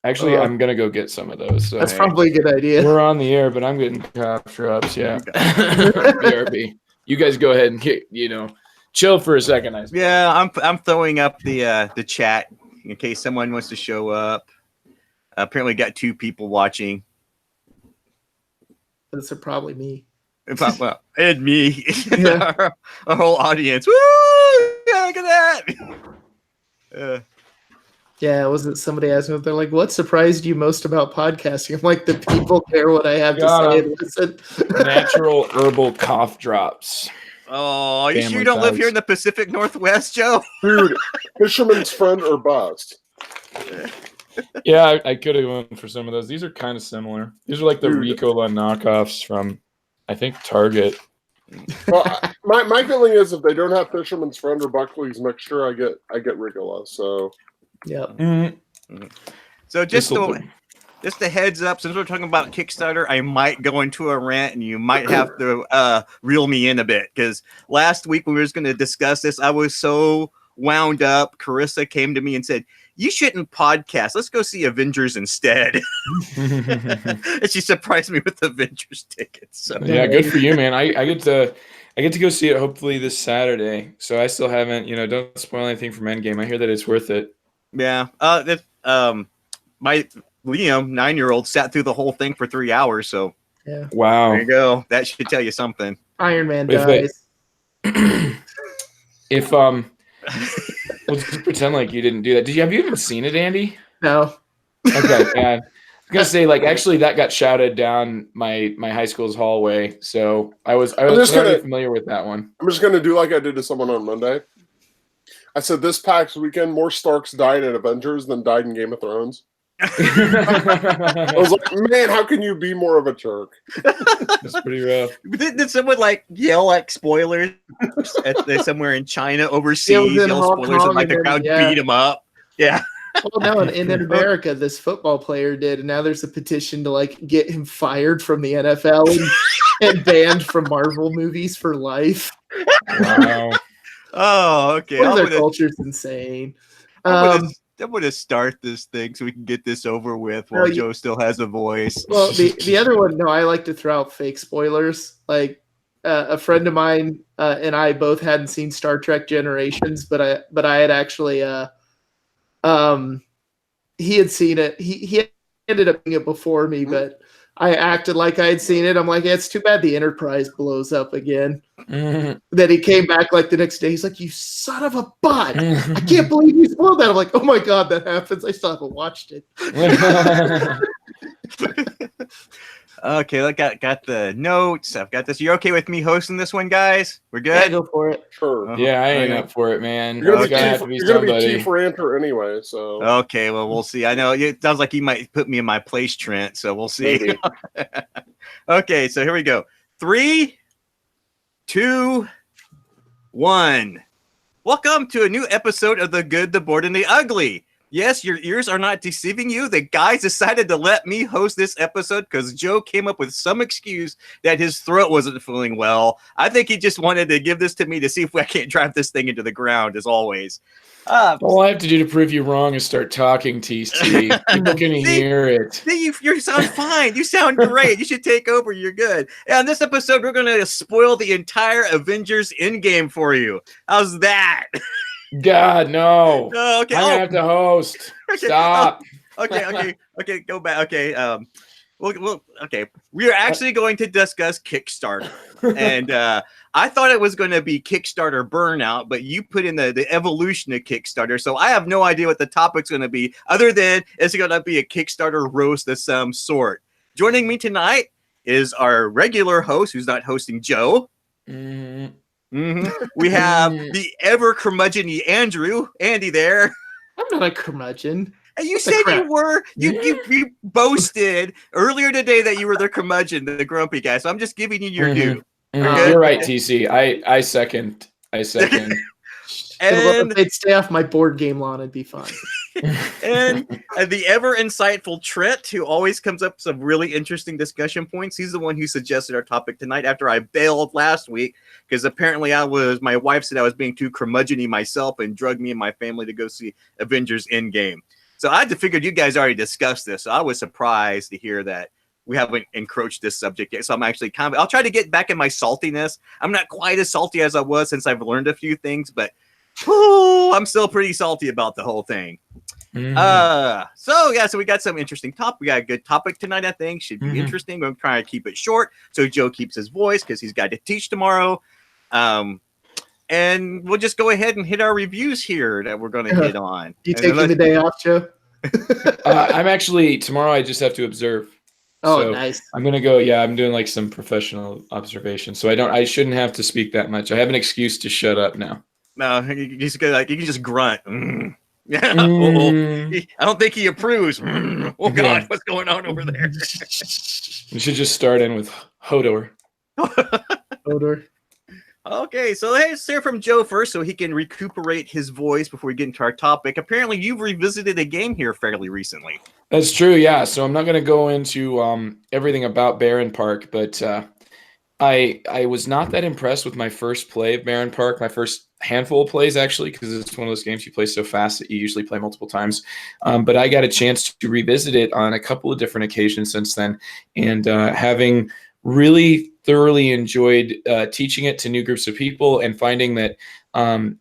Actually, I'm gonna go get some of those. So that's probably a good idea. We're on the air, but I'm getting cough drops. Yeah, BRB. You guys go ahead and chill for a second. I'm throwing up the chat in case someone wants to show up. Apparently, got 2 people watching. Those are probably me. Well, and me, Yeah. our whole audience. Woo! Yeah, look at that. Yeah, wasn't somebody asked me? They're like, "What surprised you most about podcasting?" I'm like, "The people care what I have to say and listen." Natural herbal cough drops. Oh, you sure you don't live here in the Pacific Northwest, Joe? Dude, fisherman's friend or bust. Yeah, I could have gone for some of those. These are kind of similar. These are like the Ricola knockoffs from, I think, Target. Well, my feeling is if they don't have fisherman's friend or Buckley's mixture, I get Ricola. So yeah. Mm-hmm. So just a heads up, since we're talking about Kickstarter, I might go into a rant, and you might have to reel me in a bit, because last week when we were going to discuss this, I was so wound up. Carissa came to me and said, "You shouldn't podcast. Let's go see Avengers instead." And she surprised me with Avengers tickets. So. Yeah, good for you, man. I get to go see it hopefully this Saturday. So I still haven't, don't spoil anything from Endgame. I hear that it's worth it. Yeah. My Liam, 9-year-old, sat through the whole thing for 3 hours. So yeah. Wow. There you go. That should tell you something. Iron Man dies. Let's just pretend like you didn't do that. Have you even seen it, Andy? No. Okay, yeah. I was gonna say, actually that got shouted down my high school's hallway. So I was already familiar with that one. I'm just gonna do like I did to someone on Monday. I said this PAX weekend, more Starks died in Avengers than died in Game of Thrones. I was like, man, how can you be more of a jerk? That's pretty rough. Did someone yell spoilers somewhere in China overseas? Yell spoilers and the crowd beat him up. Yeah. Well, no, in America, this football player did, and now there's a petition to get him fired from the NFL and banned from Marvel movies for life. Wow. Oh, okay. Their culture's insane. I'm going to start this thing so we can get this over with while Joe still has a voice. Well, the other one, I like to throw out fake spoilers. A friend of mine and I both hadn't seen Star Trek Generations, but I had actually he had seen it. He ended up seeing it before me, but I acted like I had seen it. I'm like, it's too bad the Enterprise blows up again. Mm-hmm. Then he came back the next day. He's like, "You son of a butt! I can't believe you spoiled that." I'm like, "Oh my god, that happens. I still haven't watched it." Okay, I got the notes. I've got this. You okay with me hosting this one, guys? We're good? Yeah, go for it. Sure. Yeah, I ain't up for it, man. You're gonna be T for Enter anyway, so. Okay, well, we'll see. I know it sounds like you might put me in my place, Trent, so we'll see. Okay, so here we go. 3, 2, 1. Welcome to a new episode of The Good, the Bored, and the Ugly. Yes, your ears are not deceiving you. The guys decided to let me host this episode because Joe came up with some excuse that his throat wasn't feeling well. I think he just wanted to give this to me to see if I can't drive this thing into the ground, as always. All I have to do to prove you wrong is start talking, TC. People can hear it. See, you sound fine. You sound great. You should take over. You're good. And on this episode, we're going to spoil the entire Avengers Endgame for you. How's that? God, no. Oh, okay. I'm going to have to host. Okay. Stop. Okay. Go back. Okay. Okay. We are actually going to discuss Kickstarter. And I thought it was going to be Kickstarter burnout, but you put in the evolution of Kickstarter. So I have no idea what the topic's going to be, other than it's going to be a Kickstarter roast of some sort. Joining me tonight is our regular host, who's not hosting, Joe. Mm-hmm. Mm-hmm. We have the ever curmudgeon-y Andy there. I'm not a curmudgeon. And you said you were. You boasted earlier today that you were the curmudgeon, the grumpy guy. So I'm just giving you your due. Mm-hmm. You're right, TC. I second. And if they'd stay off my board game lawn, it'd be fun. And the ever insightful Trent, who always comes up with some really interesting discussion points. He's the one who suggested our topic tonight after I bailed last week because apparently my wife said I was being too curmudgeon-y myself and drugged me and my family to go see Avengers Endgame. So I figured you guys already discussed this. So I was surprised to hear that we haven't encroached this subject yet. So I'm actually I'll try to get back in my saltiness. I'm not quite as salty as I was since I've learned a few things, but I'm still pretty salty about the whole thing. So we got some interesting topic. We got a good topic tonight. I think should be interesting. We're trying to keep it short so Joe keeps his voice because he's got to teach tomorrow. And we'll just go ahead and hit our reviews here that we're going to hit on. You taking the day off, Joe? I'm actually tomorrow. I just have to observe. Oh, so nice. I'm gonna go. Yeah, I'm doing like some professional observation, so I shouldn't have to speak that much. I have an excuse to shut up now. No, he's good. Like you can just grunt. Yeah. I don't think he approves. Oh God, what's going on over there? We should just start in with Hodor. Hodor. Okay, so let's hear from Joe first so he can recuperate his voice before we get into our topic. Apparently, you've revisited a game here fairly recently. That's true, yeah. So I'm not going to go into everything about Barenpark, but I was not that impressed with my first play of Barenpark, my first handful of plays, actually, because it's one of those games you play so fast that you usually play multiple times. But I got a chance to revisit it on a couple of different occasions since then, and having really thoroughly enjoyed teaching it to new groups of people and finding that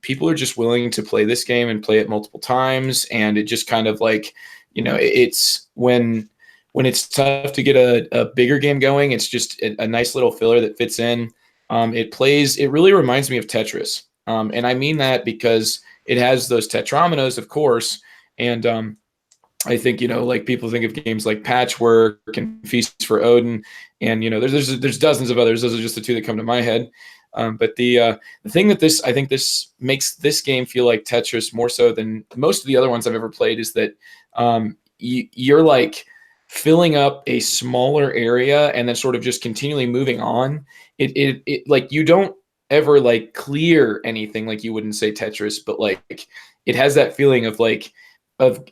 people are just willing to play this game and play it multiple times. And it just kind of like, it's when it's tough to get a bigger game going, it's just a nice little filler that fits in. It really reminds me of Tetris. And I mean that because it has those tetrominoes, of course. And I think, like people think of games like Patchwork and Feast for Odin, and there's dozens of others. Those are just the two that come to my head. But the thing that I think this makes this game feel like Tetris more so than most of the other ones I've ever played is that you're like filling up a smaller area and then sort of just continually moving on. It like you don't ever like clear anything like you wouldn't say Tetris, but like it has that feeling of like of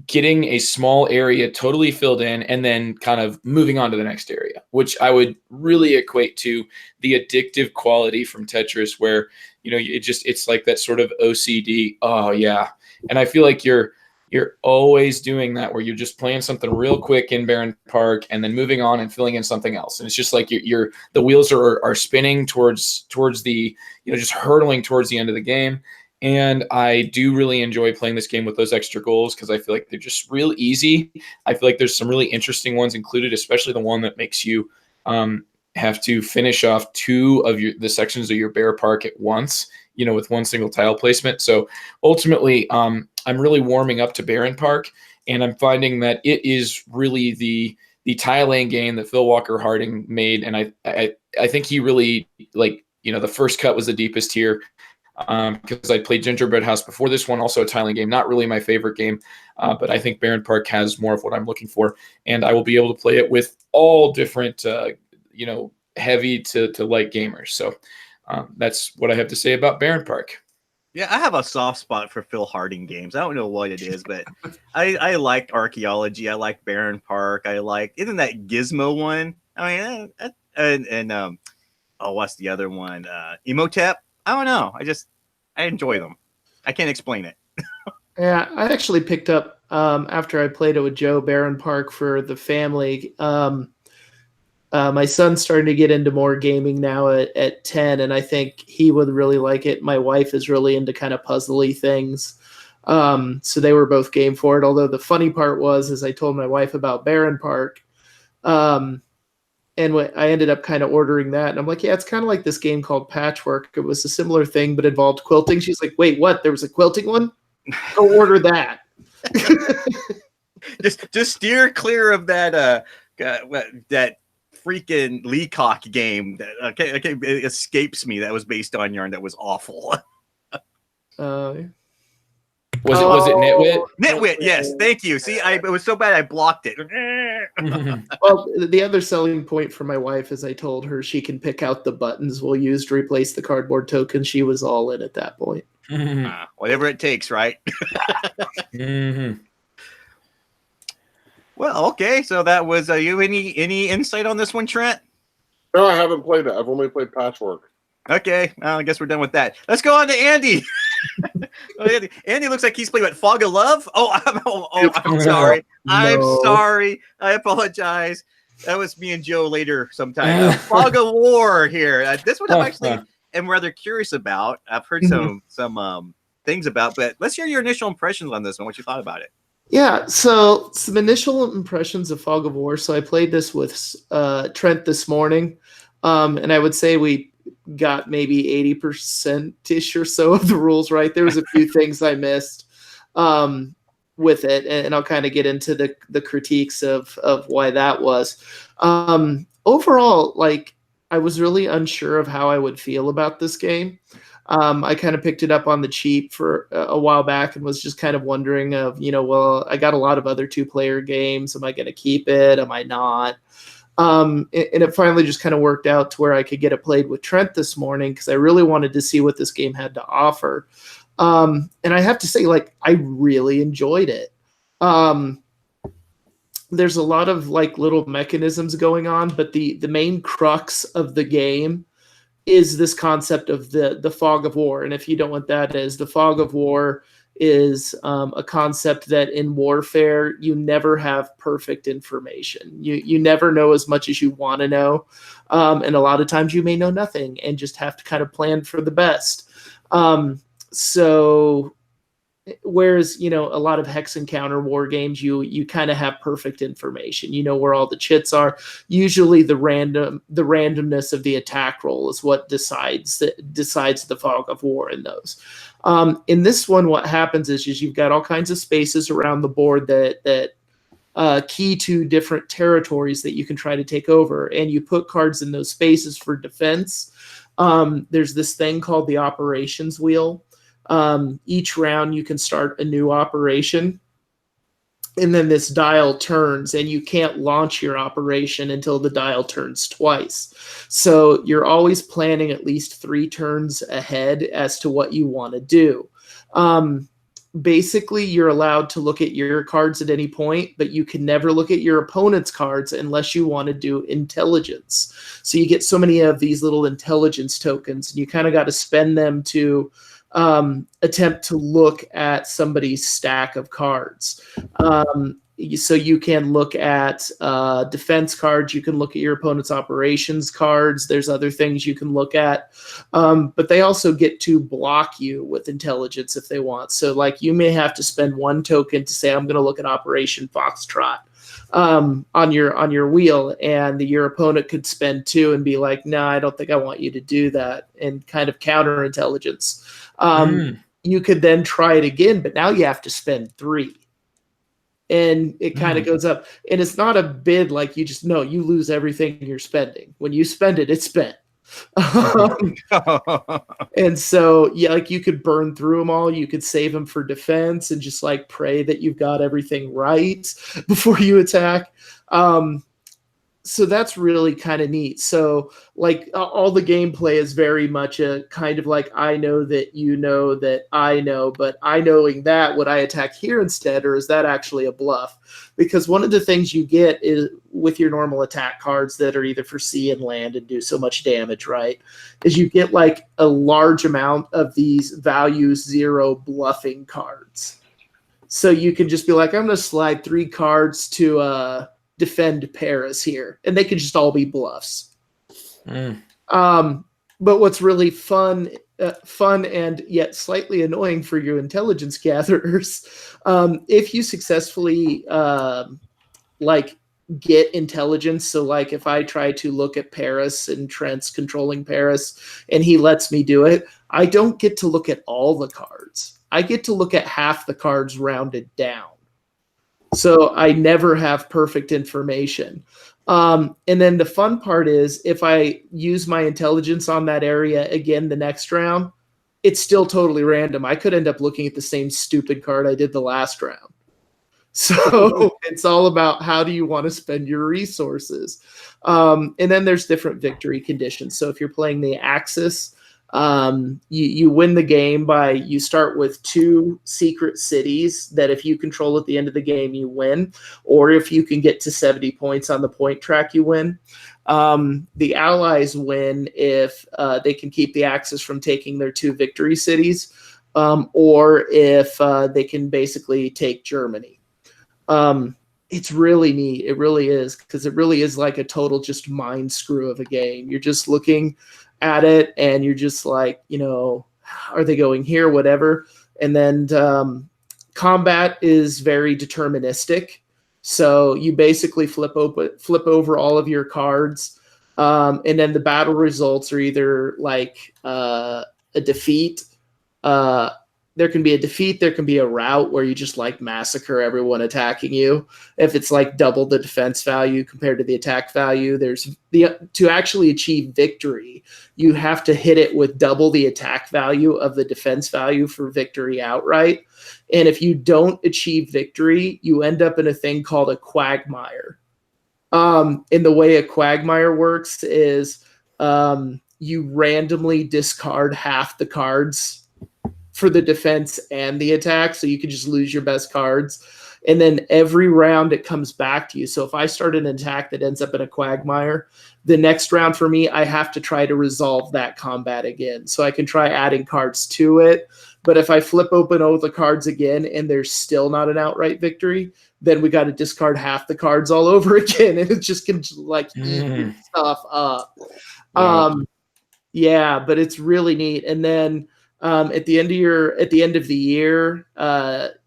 getting a small area totally filled in and then kind of moving on to the next area, which I would really equate to the addictive quality from Tetris, where it's like that sort of OCD. Oh yeah, and I feel like you're always doing that, where you're just playing something real quick in Barenpark and then moving on and filling in something else, and it's just like the wheels are spinning towards the just hurtling towards the end of the game. And I do really enjoy playing this game with those extra goals because I feel like they're just real easy. I feel like there's some really interesting ones included, especially the one that makes you have to finish off two of the sections of your bear park at once, with one single tile placement. So ultimately, I'm really warming up to Barenpark, and I'm finding that it is really the tile laying game that Phil Walker Harding made. And I think he really, like, the first cut was the deepest here. Because I played Gingerbread House before this one, also a tiling game, not really my favorite game, but I think Barenpark has more of what I'm looking for, and I will be able to play it with all different, heavy to light gamers. So that's what I have to say about Barenpark. Yeah, I have a soft spot for Phil Harding games. I don't know what it is, but I like Archaeology. I like Barenpark. Isn't that Gizmo one? I mean, what's the other one? Emotep. I don't know. I enjoy them. I can't explain it. Yeah, I actually picked up after I played it with Joe Barenpark for the family. My son's starting to get into more gaming now at 10, and I think he would really like it. My wife is really into kind of puzzly things. So they were both game for it. Although the funny part was I told my wife about Barenpark. And I ended up kind of ordering that. And I'm like, yeah, it's kind of like this game called Patchwork. It was a similar thing, but involved quilting. She's like, wait, what? There was a quilting one? Go order that. just steer clear of that that freaking Leacock game that it escapes me, that was based on yarn that was awful. Was it Nitwit? Nitwit, yes, thank you. See, it was so bad I blocked it. Well, the other selling point for my wife is I told her she can pick out the buttons we'll use to replace the cardboard token. She was all in at that point. Whatever it takes, right? Mm-hmm. Well, okay. So that was you. Any insight on this one, Trent? No, I haven't played it. I've only played Patchwork. Okay, I guess we're done with that. Let's go on to Andy. Andy looks like he's playing what, Fog of Love? I'm sorry. I'm sorry. I apologize. That was me and Joe later sometime. Fog of War here. This one I'm actually am rather curious about. I've heard some things about, but let's hear your initial impressions on this one. What you thought about it? Yeah, so some initial impressions of Fog of War. So I played this with Trent this morning, and I would say we got maybe 80%-ish or so of the rules right. There was a few things I missed with it, and I'll kind of get into the critiques of why that was. Overall, like, I was really unsure of how I would feel about this game. I kind of picked it up on the cheap for a while back and was just kind of wondering of, well, I got a lot of other 2-player games. Am I going to keep it? Am I not? And it finally just kind of worked out to where I could get it played with Trent this morning because I really wanted to see what this game had to offer. And I have to say, like, I really enjoyed it. There's a lot of like little mechanisms going on, but the main crux of the game is this concept of the fog of war. And if you don't know what that is, the fog of war is a concept that in warfare, you never have perfect information. You never know as much as you want to know. And a lot of times you may know nothing and just have to kind of plan for the best. So whereas, a lot of hex and counter war games, you kind of have perfect information. You know where all the chits are. Usually the randomness of the attack roll is what decides the fog of war in those. In this one, what happens is you've got all kinds of spaces around the board that key to different territories that you can try to take over, and you put cards in those spaces for defense. There's this thing called the operations wheel. Each round you can start a new operation, and then this dial turns, and you can't launch your operation until the dial turns twice. So you're always planning at least 3 turns ahead as to what you want to do. Basically, you're allowed to look at your cards at any point, but you can never look at your opponent's cards unless you want to do intelligence. So you get so many of these little intelligence tokens, and you kind of got to spend them to attempt to look at somebody's stack of cards. So you can look at defense cards, you can look at your opponent's operations cards, there's other things you can look at, but they also get to block you with intelligence if they want. So like you may have to spend 1 token to say, I'm going to look at Operation Foxtrot on your wheel, and your opponent could spend 2 and be like, no, I don't think I want you to do that, and kind of counter intelligence. You could then try it again, but now you have to spend 3. And it kind of goes up. And it's not a bid like you just know you lose everything you're spending. When you spend it, it's spent. And so, yeah, like you could burn through them all. You could save them for defense and just like pray that you've got everything right before you attack. So that's really kind of neat. So like all the gameplay is very much a kind of like, I know that you know that I know, but I knowing that, would I attack here instead, or is that actually a bluff? Because one of the things you get is with your normal attack cards that are either for sea and land and do so much damage, right, is you get like a large amount of these value 0 bluffing cards. So you can just be like, I'm going to slide 3 cards to defend Paris here, and they could just all be bluffs. But what's really fun and yet slightly annoying for your intelligence gatherers, if you successfully like get intelligence. So like if I try to look at Paris and Trent's controlling Paris and he lets me do it, I don't get to look at all the cards. I get to look at half the cards rounded down. So I never have perfect information. And then the fun part is if I use my intelligence on that area again the next round, it's still totally random. I could end up looking at the same stupid card I did the last round. So it's all about how do you want to spend your resources. And then there's different victory conditions. So if you're playing the Axis, you win the game by, you start with 2 secret cities that if you control at the end of the game, you win, or if you can get to 70 points on the point track, you win. The Allies win if they can keep the Axis from taking their 2 victory cities. or if they can basically take Germany. It's really neat. It really is, because it really is like a total just mind screw of a game. You're just looking at it and you're just like, are they going here, whatever. And then combat is very deterministic. So you basically flip over all of your cards, and then the battle results are either like a defeat. There can be a defeat, there can be a rout where you just like massacre everyone attacking you. If it's like double the defense value compared to the attack value, to actually achieve victory, you have to hit it with double the attack value of the defense value for victory outright. And if you don't achieve victory, you end up in a thing called a quagmire. And the way a quagmire works is you randomly discard half the cards for the defense and the attack, so you can just lose your best cards. And then every round it comes back to you. So if I start an attack that ends up in a quagmire, the next round for me, I have to try to resolve that combat again. So I can try adding cards to it. But if I flip open all the cards again and there's still not an outright victory, then we got to discard half the cards all over again. And it just can like eat stuff up. Yeah, but it's really neat. And then at the end of the year,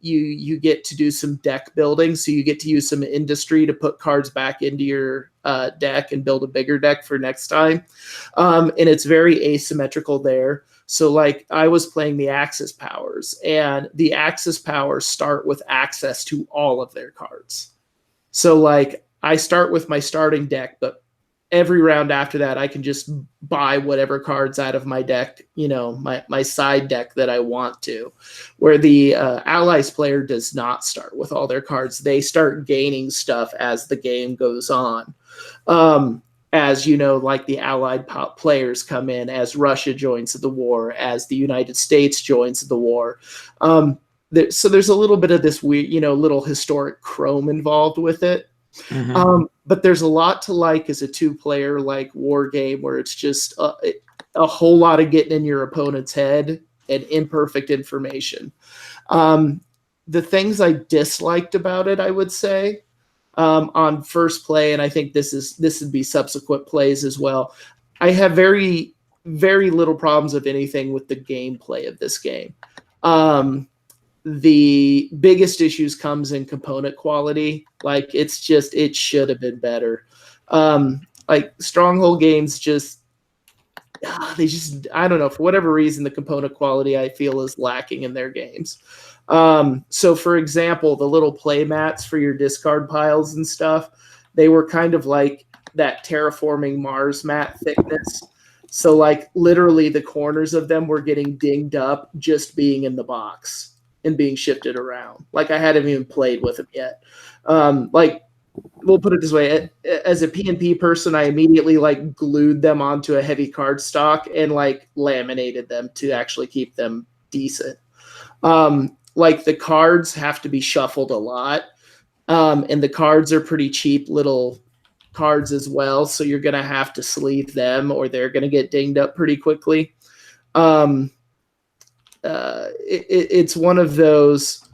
you get to do some deck building. So you get to use some industry to put cards back into your deck and build a bigger deck for next time. And it's very asymmetrical there. So like I was playing the Axis powers, and the Axis powers start with access to all of their cards. So like I start with my starting deck, but every round after that, I can just buy whatever cards out of my deck, my side deck that I want to. Where the Allies player does not start with all their cards. They start gaining stuff as the game goes on. As like the Allied players come in, as Russia joins the war, as the United States joins the war. So there's a little bit of this weird, little historic chrome involved with it. Mm-hmm. But there's a lot to like as a 2-player like war game, where it's just a whole lot of getting in your opponent's head and imperfect information. The things I disliked about it, I would say, on first play, and I think this would be subsequent plays as well, I have very, very little problems of anything with the gameplay of this game. The biggest issues comes in component quality. Like it should have been better. Like Stronghold games I don't know, for whatever reason, the component quality I feel is lacking in their games. So for example, the little play mats for your discard piles and stuff, they were kind of like that terraforming Mars mat thickness. So like literally the corners of them were getting dinged up just being in the box and being shifted around. Like I hadn't even played with them yet. Like we'll put it this way, as a PnP person, I immediately like glued them onto a heavy card stock and like laminated them to actually keep them decent. Like the cards have to be shuffled a lot. And the cards are pretty cheap little cards as well. So you're going to have to sleeve them or they're going to get dinged up pretty quickly. It's one of those,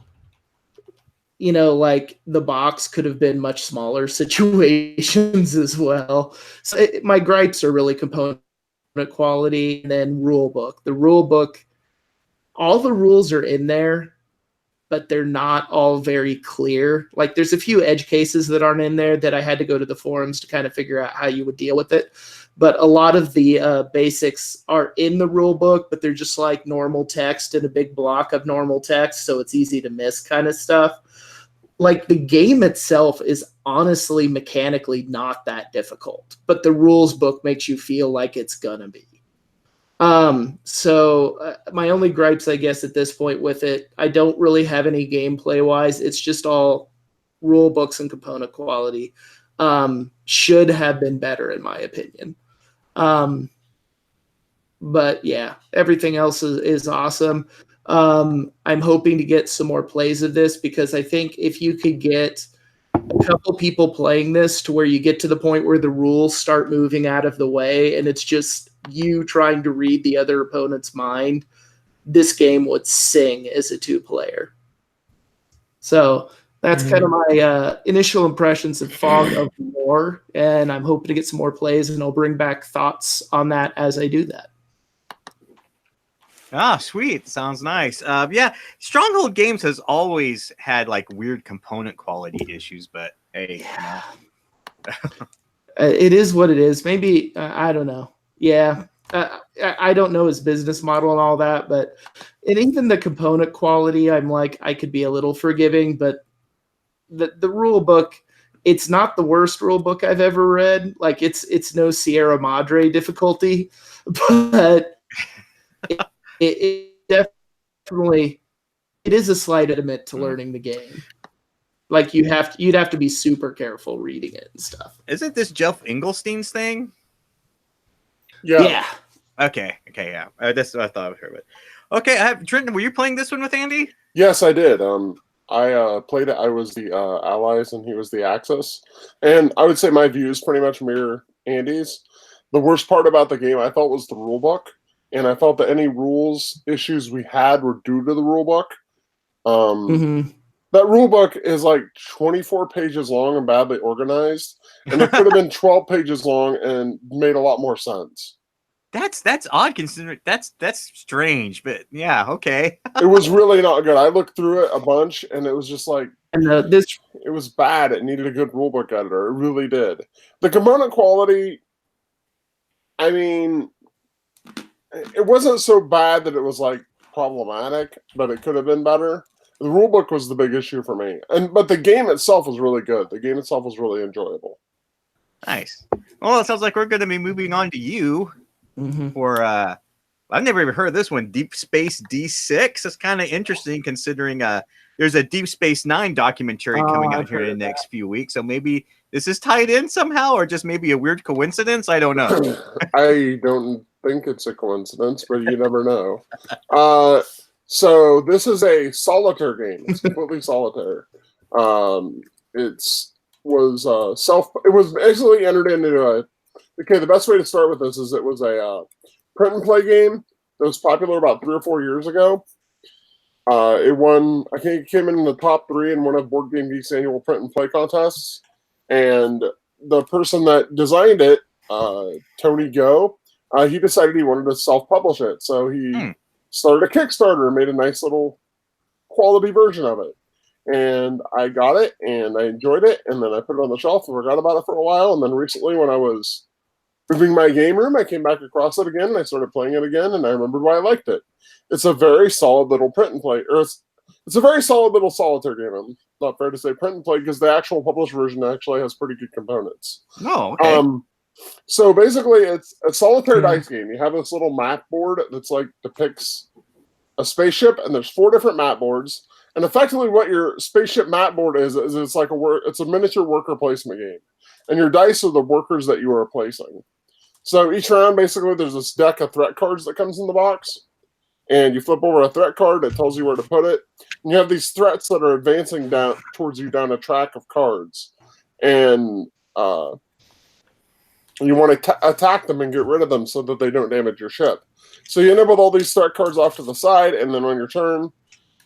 like the box could have been much smaller situations as well. So my gripes are really component quality and then rule book. The rule book, all the rules are in there, but they're not all very clear. Like there's a few edge cases that aren't in there that I had to go to the forums to kind of figure out how you would deal with it. But a lot of the basics are in the rule book, but they're just like normal text and a big block of normal text. So it's easy to miss kind of stuff. Like the game itself is honestly mechanically not that difficult, but the rules book makes you feel like it's gonna be. So my only gripes, I guess, at this point with it, I don't really have any gameplay wise. It's just all rule books and component quality. Should have been better in my opinion. But yeah, everything else is awesome. I'm hoping to get some more plays of this because I think if you could get a couple people playing this to where you get to the point where the rules start moving out of the way and it's just you trying to read the other opponent's mind, this game would sing as a 2-player. So that's kind of my initial impressions of Fog of War, and I'm hoping to get some more plays, and I'll bring back thoughts on that as I do that. Ah, sweet. Sounds nice. Yeah, Stronghold Games has always had like weird component quality issues, but hey, it is what it is. Maybe I don't know. Yeah, I don't know his business model and all that, but and even the component quality, I'm like I could be a little forgiving, but the rule book, it's not the worst rule book I've ever read. Like it's no Sierra Madre difficulty, but it definitely it is a slight impediment to learning the game. Like you'd have to be super careful reading it and stuff. Isn't this Jeff Engelstein's thing? Yeah. Okay, yeah. That's what I thought I heard it. Okay, Trenton, were you playing this one with Andy? Yes, I did. I played it. I was the Allies and he was the Axis, and I would say my views pretty much mirror Andy's. The worst part about the game I felt was the rule book, and I felt that any rules issues we had were due to the rule book. That rule book is like 24 pages long and badly organized, and it could have been 12 pages long and made a lot more sense. That's odd considering that's strange, but yeah, okay. It was really not good. I looked through it a bunch, and it was just like, and it was bad. It needed a good rulebook editor. It really did. The component quality, I mean, it wasn't so bad that it was like problematic, but it could have been better. The rulebook was the big issue for me, but the game itself was really good. The game itself was really enjoyable. Nice. Well, it sounds like we're going to be moving on to you for. I've never even heard of this one, Deep Space D6. It's kind of interesting considering there's a Deep Space Nine documentary coming out here in the next few weeks. So maybe this is tied in somehow, or just maybe a weird coincidence. I don't know. I don't think it's a coincidence, but you never know. So this is a solitaire game. It's completely solitaire. It was basically entered into a. Okay, the best way to start with this is it was a print and play game that was popular about 3 or 4 years ago. It won. I think it came in the top 3 in one of Board Game Geek's annual print and play contests. And the person that designed it, Tony Go, he decided he wanted to self-publish it. So he started a Kickstarter and made a nice little quality version of it. And I got it, and I enjoyed it, and then I put it on the shelf and forgot about it for a while. And then recently, when I was moving my game room, I came back across it again, and I started playing it again, and I remembered why I liked it. It's a very solid little print and play, or it's a very solid little solitaire game. I'm not fair to say print and play, because the actual published version actually has pretty good components. Oh, okay. So basically, it's a solitaire dice game. You have this little map board that's like depicts a spaceship, and there's 4 different map boards. And effectively, what your spaceship map board is it's like it's a miniature worker placement game, and your dice are the workers that you are placing. So each round, basically, there's this deck of threat cards that comes in the box, and you flip over a threat card that tells you where to put it. And you have these threats that are advancing down towards you down a track of cards, and you want to attack them and get rid of them so that they don't damage your ship. So you end up with all these threat cards off to the side, and then on your turn,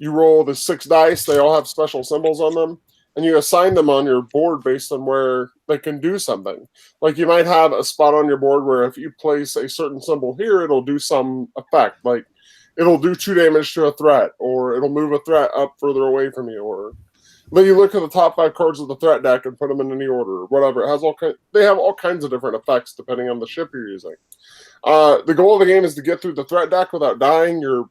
you roll the 6 dice. They all have special symbols on them, and you assign them on your board based on where they can do something. Like you might have a spot on your board where if you place a certain symbol here, it'll do some effect. Like it'll do 2 damage to a threat, or it'll move a threat up further away from you, or then you look at the top 5 cards of the threat deck and put them in any order, or whatever. It has they have all kinds of different effects depending on the ship you're using. The goal of the game is to get through the threat deck without dying. Your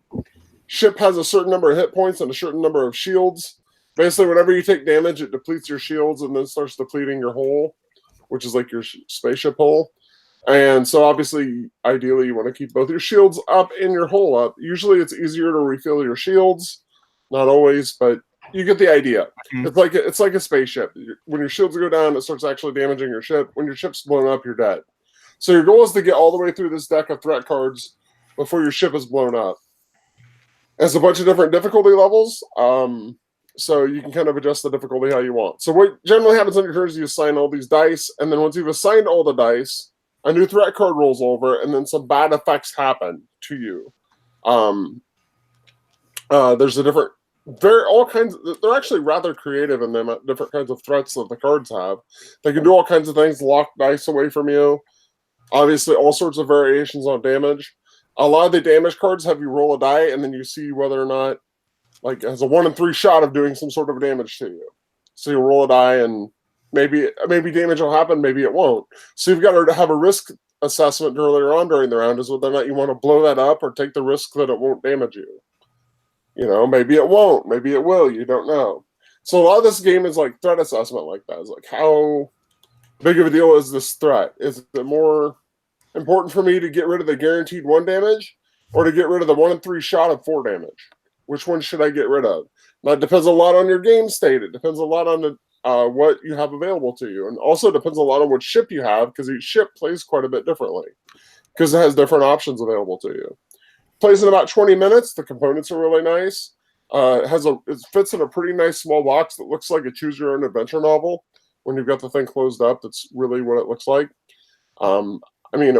ship has a certain number of hit points and a certain number of shields. Basically, whenever you take damage, it depletes your shields and then starts depleting your hull, which is like your spaceship hull. And so obviously, ideally, you want to keep both your shields up and your hull up. Usually, it's easier to refill your shields. Not always, but you get the idea. It's like a spaceship. When your shields go down, it starts actually damaging your ship. When your ship's blown up, you're dead. So your goal is to get all the way through this deck of threat cards before your ship is blown up. There's a bunch of different difficulty levels, so you can kind of adjust the difficulty how you want. So what generally happens on your turn is you assign all these dice, and then once you've assigned all the dice, a new threat card rolls over, and then some bad effects happen to you. There's a different, all kinds. They're actually rather creative in them. Different kinds of threats that the cards have. They can do all kinds of things. Lock dice away from you. Obviously, all sorts of variations on damage. A lot of the damage cards have you roll a die, and then you see whether or not, like, it has a 1 in 3 shot of doing some sort of damage to you. So you roll a die, and maybe damage will happen, maybe it won't. So you've got to have a risk assessment earlier on during the round, is whether or not you want to blow that up or take the risk that it won't damage you. You know, maybe it won't, maybe it will. You don't know. So a lot of this game is like threat assessment, like that. It's like, how big of a deal is this threat? Is it more important for me to get rid of the guaranteed 1 damage, or to get rid of the 1 in 3 shot of 4 damage? Which one should I get rid of? Now, it depends a lot on your game state. It depends a lot on the what you have available to you, and also depends a lot on what ship you have, because each ship plays quite a bit differently, because it has different options available to you. Plays in about 20 minutes. The components are really nice. It fits in a pretty nice small box that looks like a choose your own adventure novel. When you've got the thing closed up, that's really what it looks like. I mean,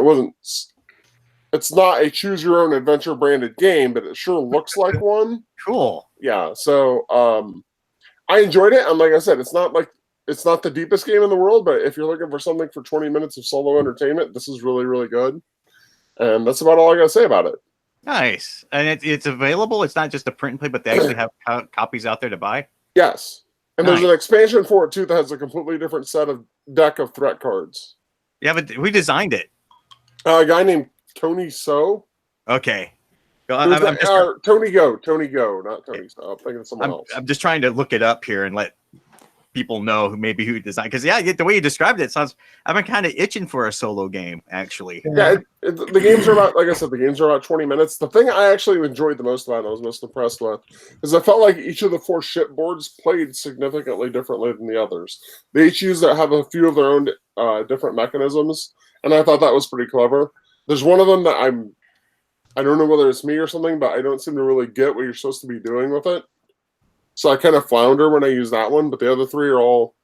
it's not a choose your own adventure branded game, but it sure looks like one. Cool. Yeah. So I enjoyed it. And like I said, it's not the deepest game in the world, but if you're looking for something for 20 minutes of solo entertainment, this is really, really good. And that's about all I got to say about it. Nice. And it's available. It's not just a print and play, but they actually have copies out there to buy. Yes. And Nice. there's an expansion for it too that has a completely different set of deck of threat cards. Yeah, but who designed it? A guy named Tony So. Okay. Tony Go, not Tony So. I'm thinking of someone else. I'm just trying to look it up here and let people know who designed. Because the way you described it sounds. I've been kind of itching for a solo game, actually. Yeah, the games are about, like I said, the games are about 20 minutes. The thing I actually enjoyed the most about it, I was most impressed with, is I felt like each of the 4 ship boards played significantly differently than the others. They each have a few of their own different mechanisms, and I thought that was pretty clever. There's one of them that I don't know whether it's me or something, but I don't seem to really get what you're supposed to be doing with it. So I kind of flounder when I use that one, but the other 3 are all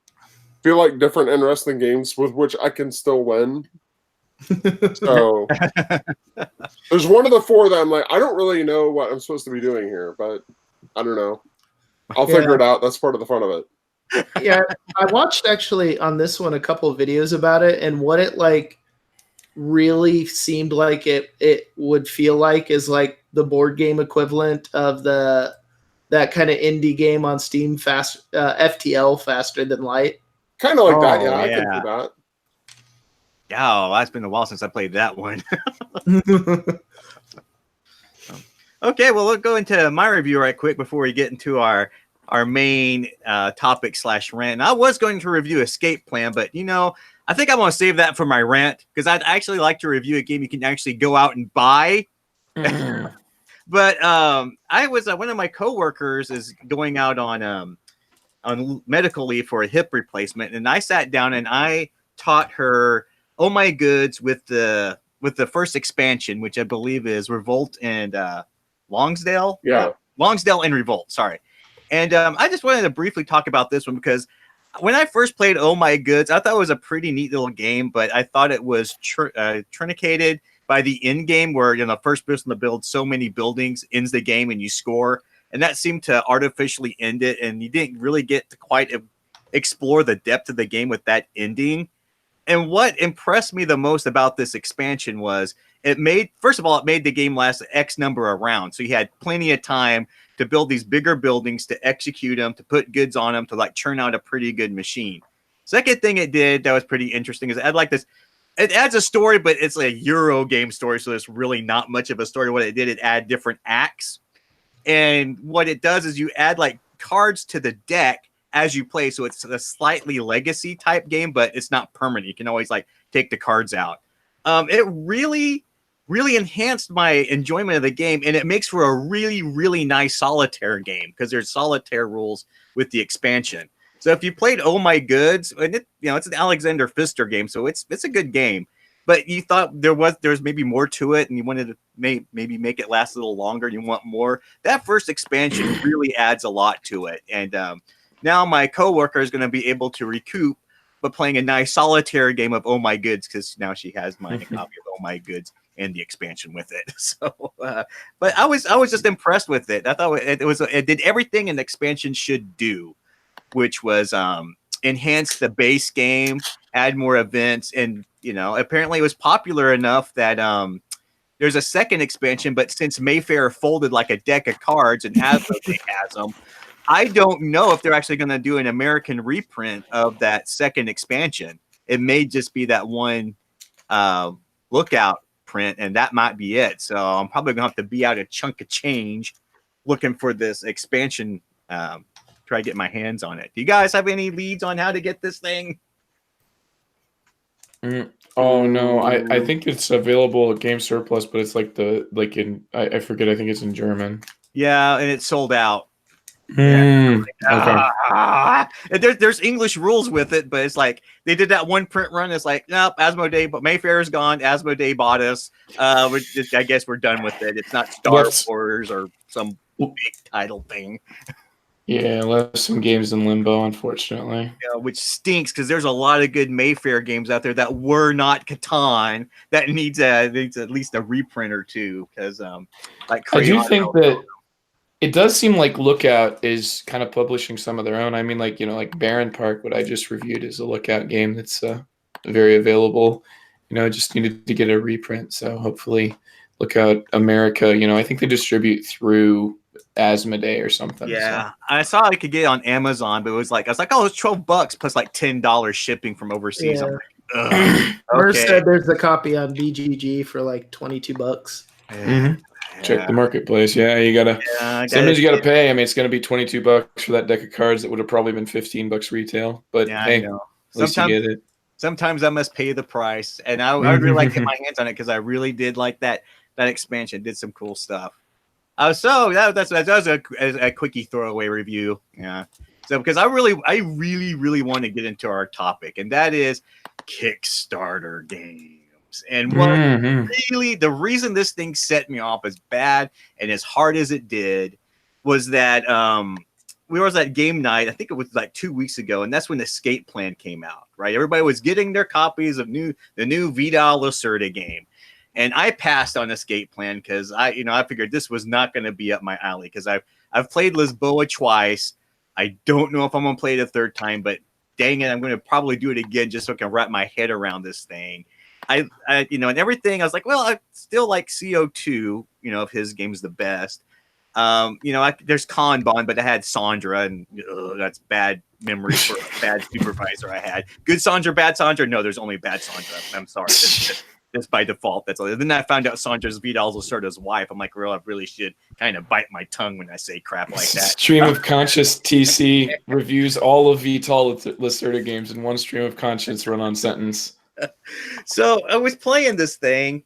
feel like different, interesting games with which I can still win. So there's one of the 4 that I'm like, I don't really know what I'm supposed to be doing here, but I don't know. I'll figure it out. That's part of the fun of it. Yeah, I watched actually on this one a couple of videos about it, and what it like really seemed like it would feel like is like the board game equivalent of that kind of indie game on Steam, FTL, Faster Than Light. Kind of like that, yeah. I can do that. Yeah, that's been a while since I played that one. Okay, well, we'll go into my review right quick before we get into our main topic / rant. And I was going to review Escape Plan, but I think I'm going to save that for my rant, because I'd actually like to review a game you can actually go out and buy. But I was one of my coworkers is going out on medical leave for a hip replacement, and I sat down and I taught her Oh My Goods with the first expansion, which I believe is Revolt and Longsdale. Yeah, Longsdale and Revolt. Sorry, and I just wanted to briefly talk about this one, because when I first played Oh My Goods, I thought it was a pretty neat little game, but I thought it was truncated by the end game, where the first person to build so many buildings ends the game and you score, and that seemed to artificially end it, and you didn't really get to quite explore the depth of the game with that ending. And what impressed me the most about this expansion was it made the game last X number of rounds, so you had plenty of time to build these bigger buildings, to execute them, to put goods on them, to like churn out a pretty good machine. Second thing it did that was pretty interesting is it had like this. It adds a story, but it's a Euro game story, so there's really not much of a story. What it did, it add different acts. And what it does is you add like cards to the deck as you play. So it's a slightly legacy type game, but it's not permanent. You can always like take the cards out. It really, really enhanced my enjoyment of the game. And it makes for a really, really nice solitaire game, because there's solitaire rules with the expansion. So if you played Oh My Goods, and it's an Alexander Pfister game, so it's a good game. But you thought there's maybe more to it, and you wanted to maybe make it last a little longer. You want more. That first expansion really adds a lot to it. And now my coworker is going to be able to recoup by playing a nice solitaire game of Oh My Goods, because now she has my copy of Oh My Goods. and the expansion with it. So, but I was just impressed with it. I thought it did everything an expansion should do, which was enhance the base game, add more events, and apparently it was popular enough that there's a second expansion. But since Mayfair folded like a deck of cards and Asmodee has them, I don't know if they're actually going to do an American reprint of that second expansion. It may just be that one lookout print, and that might be it. So I'm probably going to have to be out a chunk of change looking for this expansion. Try to get my hands on it. Do you guys have any leads on how to get this thing? Oh no, I think it's available at Game Surplus, but it's like I forget. I think it's in German. Yeah, and it's sold out. Okay. There's English rules with it, but it's like they did that one print run. It's like, nope, Asmodee, but Mayfair is gone. Asmodee bought us. I guess we're done with it. It's not Star Wars or some big title thing. Yeah, left some games in limbo, unfortunately. Yeah, which stinks because there's a lot of good Mayfair games out there that were not Catan that needs at least a reprint or two. Because like I do think that it does seem like Lookout is kind of publishing some of their own. I mean, like Barenpark, what I just reviewed, is a Lookout game that's very available. Just needed to get a reprint. So hopefully, Lookout America. I think they distribute through Asmodee or something. Yeah, so. I saw I could get it on Amazon, but I was like, oh, it's $12 plus like $10 shipping from overseas. Yeah. I'm like, Merce said there's a copy on BGG for like $22. Mm-hmm. Check the marketplace. Yeah, you gotta. Sometimes you gotta pay. I mean, it's gonna be $22 for that deck of cards that would have probably been $15 retail. But hey, at least you get it. Sometimes I must pay the price, and I would really like to get my hands on it because I really did like that expansion. Did some cool stuff. So that was a quickie throwaway review. Yeah. So because I really want to get into our topic, and that is Kickstarter games. And the reason this thing set me off as bad and as hard as it did was that we was at game night. I think it was like 2 weeks ago, and that's when Escape Plan came out. Right, everybody was getting their copies of the new Vidal Lacerda game. And I passed on Escape Plan because I figured this was not going to be up my alley because I've played Lisboa twice. I don't know if I'm going to play it a third time, but dang it, I'm going to probably do it again just so I can wrap my head around this thing. And everything. I was like, well, I still like CO2. If his game's the best. There's Kanban, but I had Sandra, and that's bad memory for a bad supervisor I had. Good Sandra, bad Sandra. No, there's only bad Sandra. I'm sorry. Just by default, that's all. Then I found out Sandra's Vidal Lacerda's wife. I'm like, well, I really should kind of bite my tongue when I say crap like that. Stream of Conscious TC reviews all of Vidal Lacerda games in one stream of conscience run on sentence. So I was playing this thing,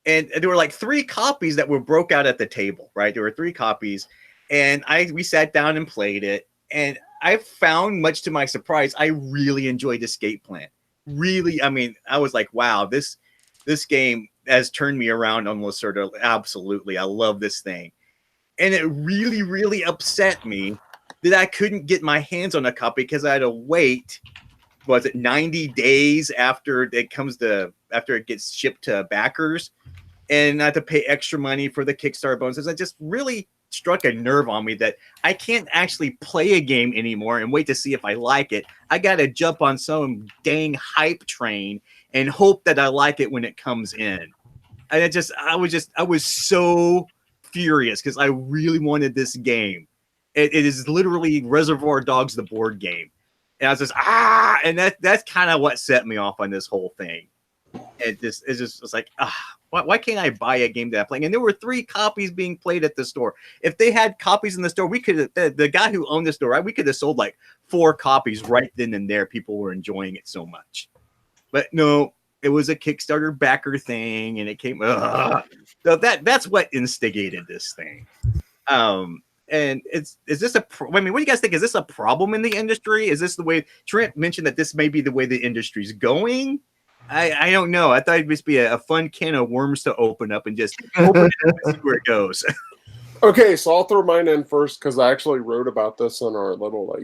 and there were like 3 copies that were broke out at the table, right? There were 3 copies, and we sat down and played it, and I found, much to my surprise, I really enjoyed Escape Plan. Really, I mean, I was like, wow, this game has turned me around on Lacerda. Absolutely. I love this thing. And it really, really upset me that I couldn't get my hands on a copy because I had to wait, 90 days after it gets shipped to backers, and I had to pay extra money for the Kickstarter bonuses. It just really struck a nerve on me that I can't actually play a game anymore and wait to see if I like it. I got to jump on some dang hype train and hope that I like it when it comes in. And I was so furious because I really wanted this game. It is literally Reservoir Dogs, the board game. And I was just, and that's kind of what set me off on this whole thing. It was like, why can't I buy a game that I'm playing? And there were 3 copies being played at the store. If they had copies in the store, we could the guy who owned the store, right? We could have sold like 4 copies right then and there. People were enjoying it so much. But no, it was a Kickstarter backer thing, and it came. So that's what instigated this thing. And is this I mean, what do you guys think? Is this a problem in the industry? Is this the way Trent mentioned that this may be the way the industry's going? I don't know. I thought it'd just be a fun can of worms to open up and just open it and see where it goes. Okay, so I'll throw mine in first because I actually wrote about this on our little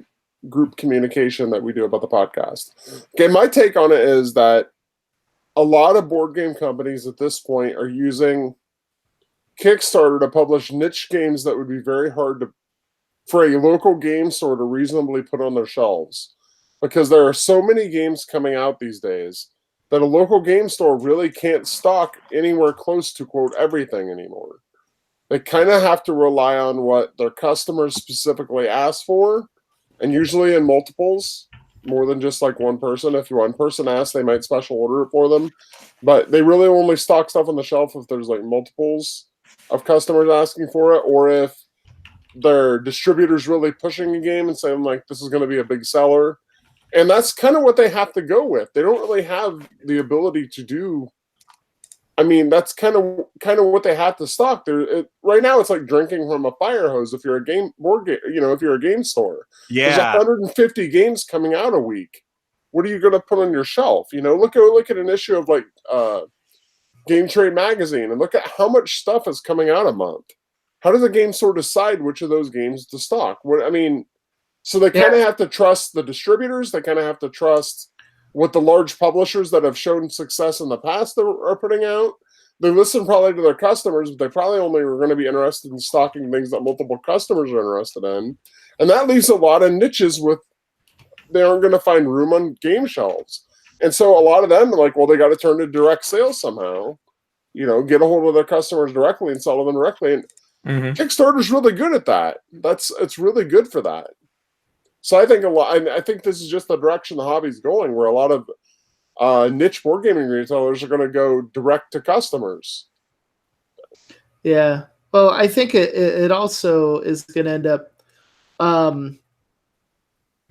group communication that we do about the podcast. Okay, my take on it is that a lot of board game companies at this point are using Kickstarter to publish niche games that would be very hard for a local game store to reasonably put on their shelves, because there are so many games coming out these days that a local game store really can't stock anywhere close to, quote, everything anymore. They kind of have to rely on what their customers specifically ask for, and usually in multiples, more than just like one person. If one person asks, they might special order it for them, but they really only stock stuff on the shelf if there's like multiples of customers asking for it, or if their distributor's really pushing a game and saying like, this is going to be a big seller. And that's kind of what they have to go with. They don't really have the ability to do. I mean, that's kind of what they have to stock. Right now, it's like drinking from a fire hose. If you're a if you're a game store, there's 150 games coming out a week. What are you going to put on your shelf? Look at an issue of like Game Trade magazine and look at how much stuff is coming out a month. How does a game store decide which of those games to stock? So they kind of have to trust the distributors. They kind of have to trust what the large publishers that have shown success in the past are putting out. They listen probably to their customers, but they probably only are going to be interested in stocking things that multiple customers are interested in. And that leaves a lot of niches they aren't going to find room on game shelves. And so a lot of them are like, well, they got to turn to direct sales somehow, get a hold of their customers directly and sell to them directly. And Kickstarter's really good at that. It's really good for that. So I think this is just the direction the hobby's going, where a lot of niche board gaming retailers are going to go direct to customers. Yeah. Well, I think it also is going to end up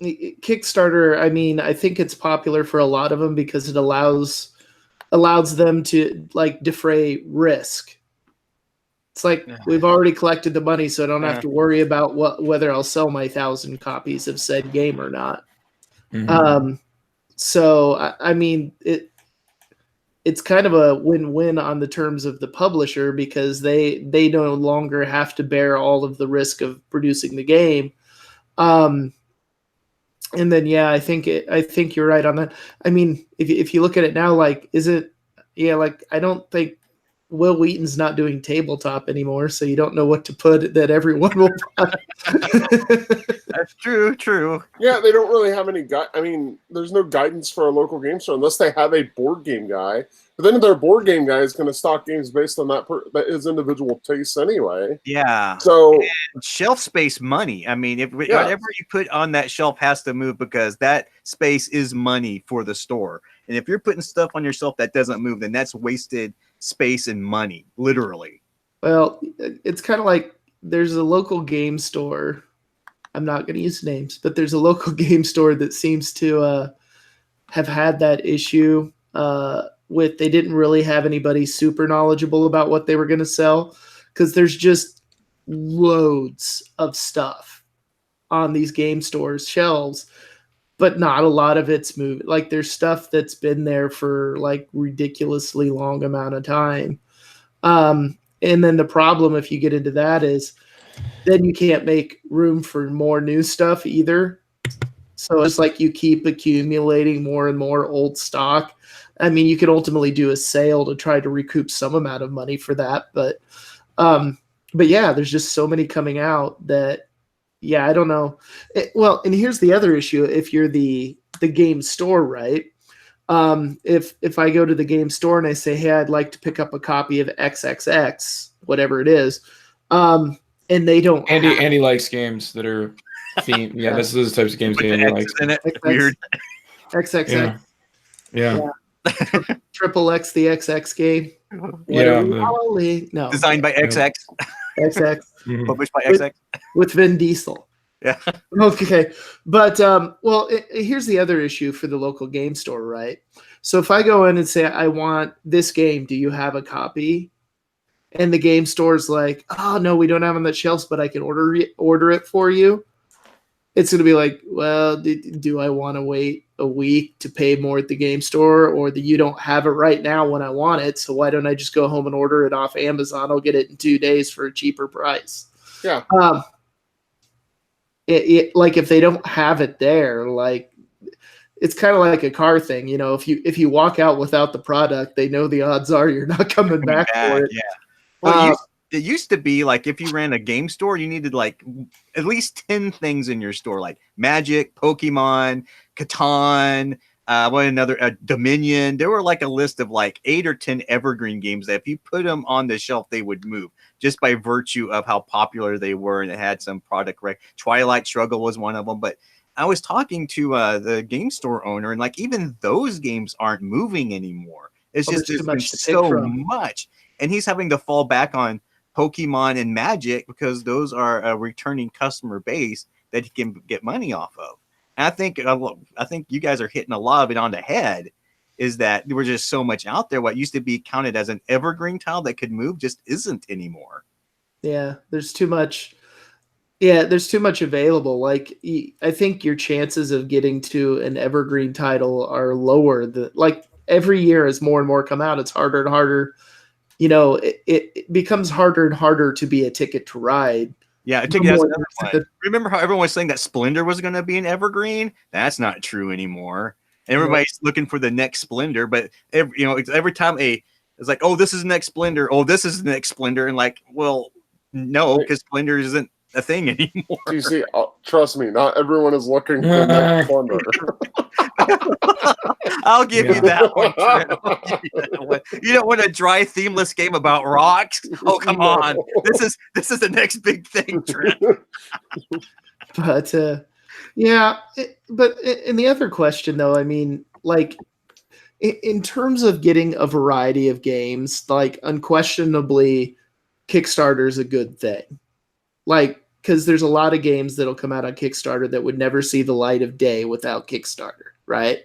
Kickstarter. I mean, I think it's popular for a lot of them because it allows them to like defray risk. It's like we've already collected the money, so I don't have to worry about whether I'll sell my 1,000 copies of said game or not. So I mean, it's kind of a win-win on the terms of the publisher, because they no longer have to bear all of the risk of producing the game. And then I think you're right on that. I mean, if you look at it now, like, I don't think Will Wheaton's not doing tabletop anymore, so you don't know what to put that everyone will buy. That's true. Yeah, they don't really have any there's no guidance for a local game store unless they have a board game guy. But then their board game guy is going to stock games based on his individual tastes anyway. Yeah. So shelf space money. I mean, whatever you put on that shelf has to move, because that space is money for the store. And if you're putting stuff on your shelf that doesn't move, then that's wasted space and money, literally. Well, it's kind of like there's a local game store. I'm not going to use names, but there's a local game store that seems to have had that issue with they didn't really have anybody super knowledgeable about what they were going to sell, because there's just loads of stuff on these game stores' shelves, but not a lot of it's moving. Like, there's stuff that's been there for like ridiculously long amount of time. And then the problem, if you get into that, is then you can't make room for more new stuff either. So it's like you keep accumulating more and more old stock. I mean, you could ultimately do a sale to try to recoup some amount of money for that. But yeah, there's just so many coming out that, I don't know. Well, and here's the other issue. If you're the game store, right? If I go to the game store and I say, hey, I'd like to pick up a copy of XXX, whatever it is, and they don't. Andy likes games that are themed. Yeah, this is the types of games Andy likes. Weird. XXX. Yeah. Triple X, the XX game. No. Designed by XX. XX. Published by XX. With Vin Diesel. Yeah. Okay. But, here's the other issue for the local game store, right? So if I go in and say, I want this game, do you have a copy? And the game store's like, oh, no, we don't have them on the shelves, but I can order it for you. It's going to be like, well, do I want to wait a week to pay more at the game store, or that you don't have it right now when I want it? So why don't I just go home and order it off Amazon? I'll get it in 2 days for a cheaper price. Yeah. Like if they don't have it there, like it's kind of like a car thing, you know. If you walk out without the product, they know the odds are you're not coming back for it. Yeah. Well, it used to be like if you ran a game store, you needed like at least 10 things in your store, like Magic, Pokemon, Catan, Dominion. There were like a list of like 8 or 10 evergreen games that if you put them on the shelf, they would move just by virtue of how popular they were, and it had some product. Twilight Struggle was one of them. But I was talking to the game store owner, and like even those games aren't moving anymore. It's just too much to pick so from. much, and he's having to fall back on Pokemon and Magic because those are a returning customer base that he can get money off of. And I think you guys are hitting a lot of it on the head, is that there was just so much out there. What used to be counted as an evergreen tile that could move just isn't anymore. Yeah, there's too much. Yeah, there's too much available. Like, I think your chances of getting to an evergreen title are lower. Like every year as more and more come out, it's harder and harder. You know, it becomes harder and harder to be a Ticket to Ride. Yeah, another one. Remember how everyone was saying that Splendor was going to be an evergreen? That's not true anymore. Everybody's looking for the next Splendor, but every time it's like, oh, this is the next Splendor. Oh, this is the next Splendor, and like, well, no, because Splendor isn't a thing anymore. You see, trust me, not everyone is looking for that Splendor. I'll give you that one, Trent. You don't want a dry, themeless game about rocks? Oh, come on! This is the next big thing, Trent. But yeah, but in the other question though, I mean, like in terms of getting a variety of games, like unquestionably, Kickstarter is a good thing. Like, because there's a lot of games that'll come out on Kickstarter that would never see the light of day without Kickstarter, right?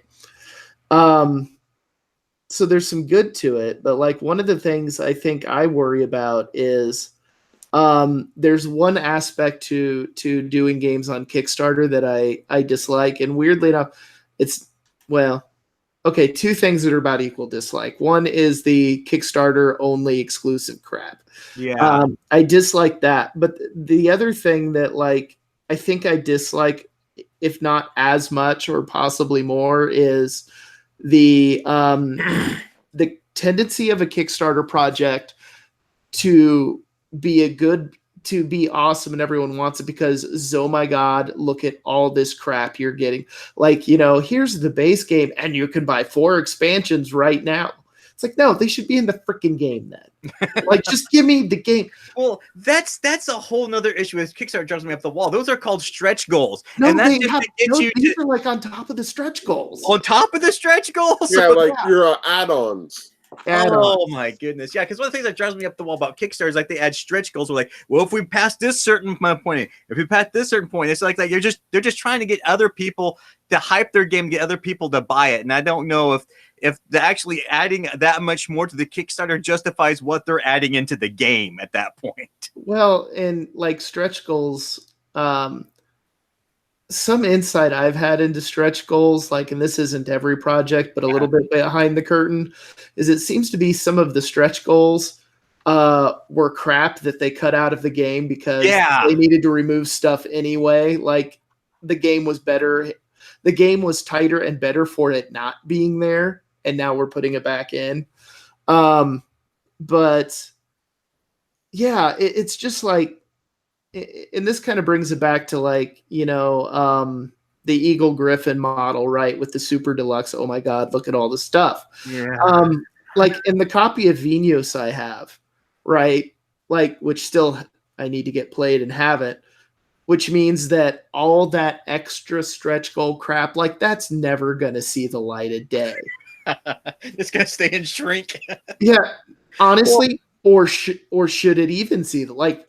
So there's some good to it, but like one of the things I think I worry about is there's one aspect to doing games on Kickstarter that I dislike, and weirdly enough, two things that are about equal dislike. One is the Kickstarter only exclusive crap. Yeah. I dislike that. But the other thing that like I think I dislike, if not as much or possibly more, is the tendency of a Kickstarter project to be awesome and everyone wants it because, oh my God, look at all this crap you're getting. Like, here's the base game and you can buy 4 expansions right now. It's like, no, they should be in the freaking game then. Like, just give me the game. Well, that's a whole nother issue with Kickstarter drives me up the wall. Those are called stretch goals. No, and that's these are like on top of the stretch goals. On top of the stretch goals? Yeah, like your add-ons. Oh my goodness. Yeah, because one of the things that drives me up the wall about Kickstarter is like they add stretch goals. We're like, well, if we pass this certain point, if we pass this certain point, it's like they're just trying to get other people to hype their game, get other people to buy it. And I don't know if they're actually adding that much more to the Kickstarter justifies what they're adding into the game at that point. Well, and like stretch goals, some insight I've had into stretch goals, like, and this isn't every project, but a little bit behind the curtain, is it seems to be some of the stretch goals were crap that they cut out of the game because they needed to remove stuff anyway. Like the game was better. The game was tighter and better for it not being there. And now we're putting it back in. But yeah, it's just like, and this kind of brings it back to like, the Eagle Griffin model, right? With the super deluxe. Oh my God, look at all the stuff. Yeah. Like in the copy of Venus I have, right? Like, which still I need to get played and haven't, which means that all that extra stretch goal crap, like that's never going to see the light of day. It's going to stay and shrink. Yeah. Honestly, or should it even see the, like,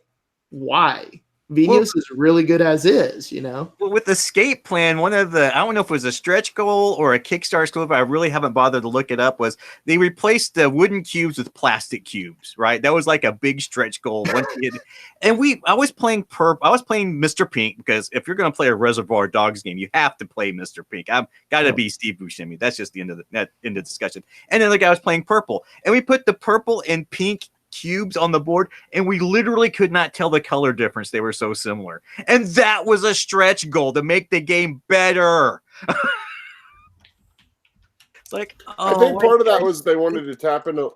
why? Venus is really good as is, Well, with Escape Plan, one of the, I don't know if it was a stretch goal or a Kickstarter exclusive, but I really haven't bothered to look it up, was they replaced the wooden cubes with plastic cubes, right? That was like a big stretch goal. And I was playing Mr. Pink, because if you're going to play a Reservoir Dogs game, you have to play Mr. Pink. I've got to be Steve Buscemi. That's just the end of the discussion. And then the guy was playing purple, and we put the purple and pink cubes on the board, and we literally could not tell the color difference. They were so similar, and that was a stretch goal to make the game better. like, I think part of that was they wanted to tap into.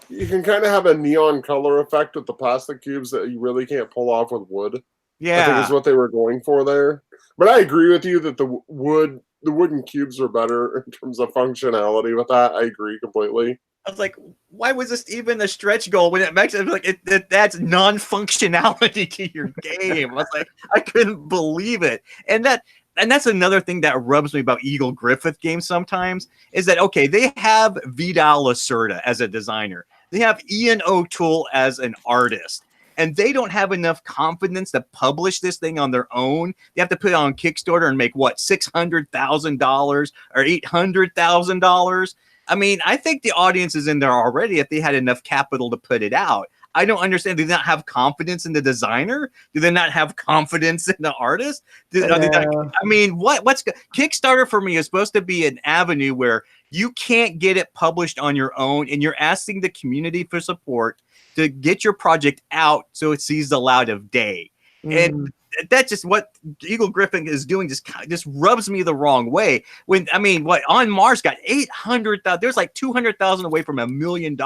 You can kind of have a neon color effect with the plastic cubes that you really can't pull off with wood. I think is what they were going for there. But I agree with you that the wooden cubes are better in terms of functionality with that. I agree completely. I was like, why was this even a stretch goal when it makes it like that's non-functionality to your game? I was like, I couldn't believe it. And that's another thing that rubs me about Eagle Griffith games sometimes is that, okay, they have Vidal Lacerda as a designer. They have Ian O'Toole as an artist. And they don't have enough confidence to publish this thing on their own. They have to put it on Kickstarter and make, what, $600,000 or $800,000? I mean, I think the audience is in there already if they had enough capital to put it out. I don't understand. Do they not have confidence in the designer? Do they not have confidence in the artist? I mean, what's Kickstarter for me is supposed to be an avenue where you can't get it published on your own, and you're asking the community for support to get your project out so it sees the light of day. And that's just what Eagle Griffin is doing. Just rubs me the wrong way. When I mean, what On Mars got 800,000. There's like 200,000 away from $1 million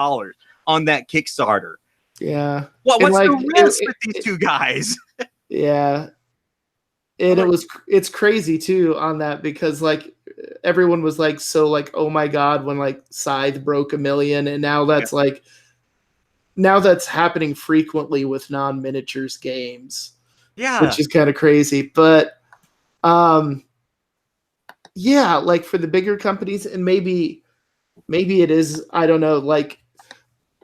on that Kickstarter. Yeah. What's the risk with these two guys? Yeah. And it's crazy too on that because like everyone was like so like, oh my God, when like Scythe broke 1 million, and now that's like now that's happening frequently with non-miniatures games. Yeah. Which is kind of crazy. But yeah, like for the bigger companies, and maybe it is, I don't know, like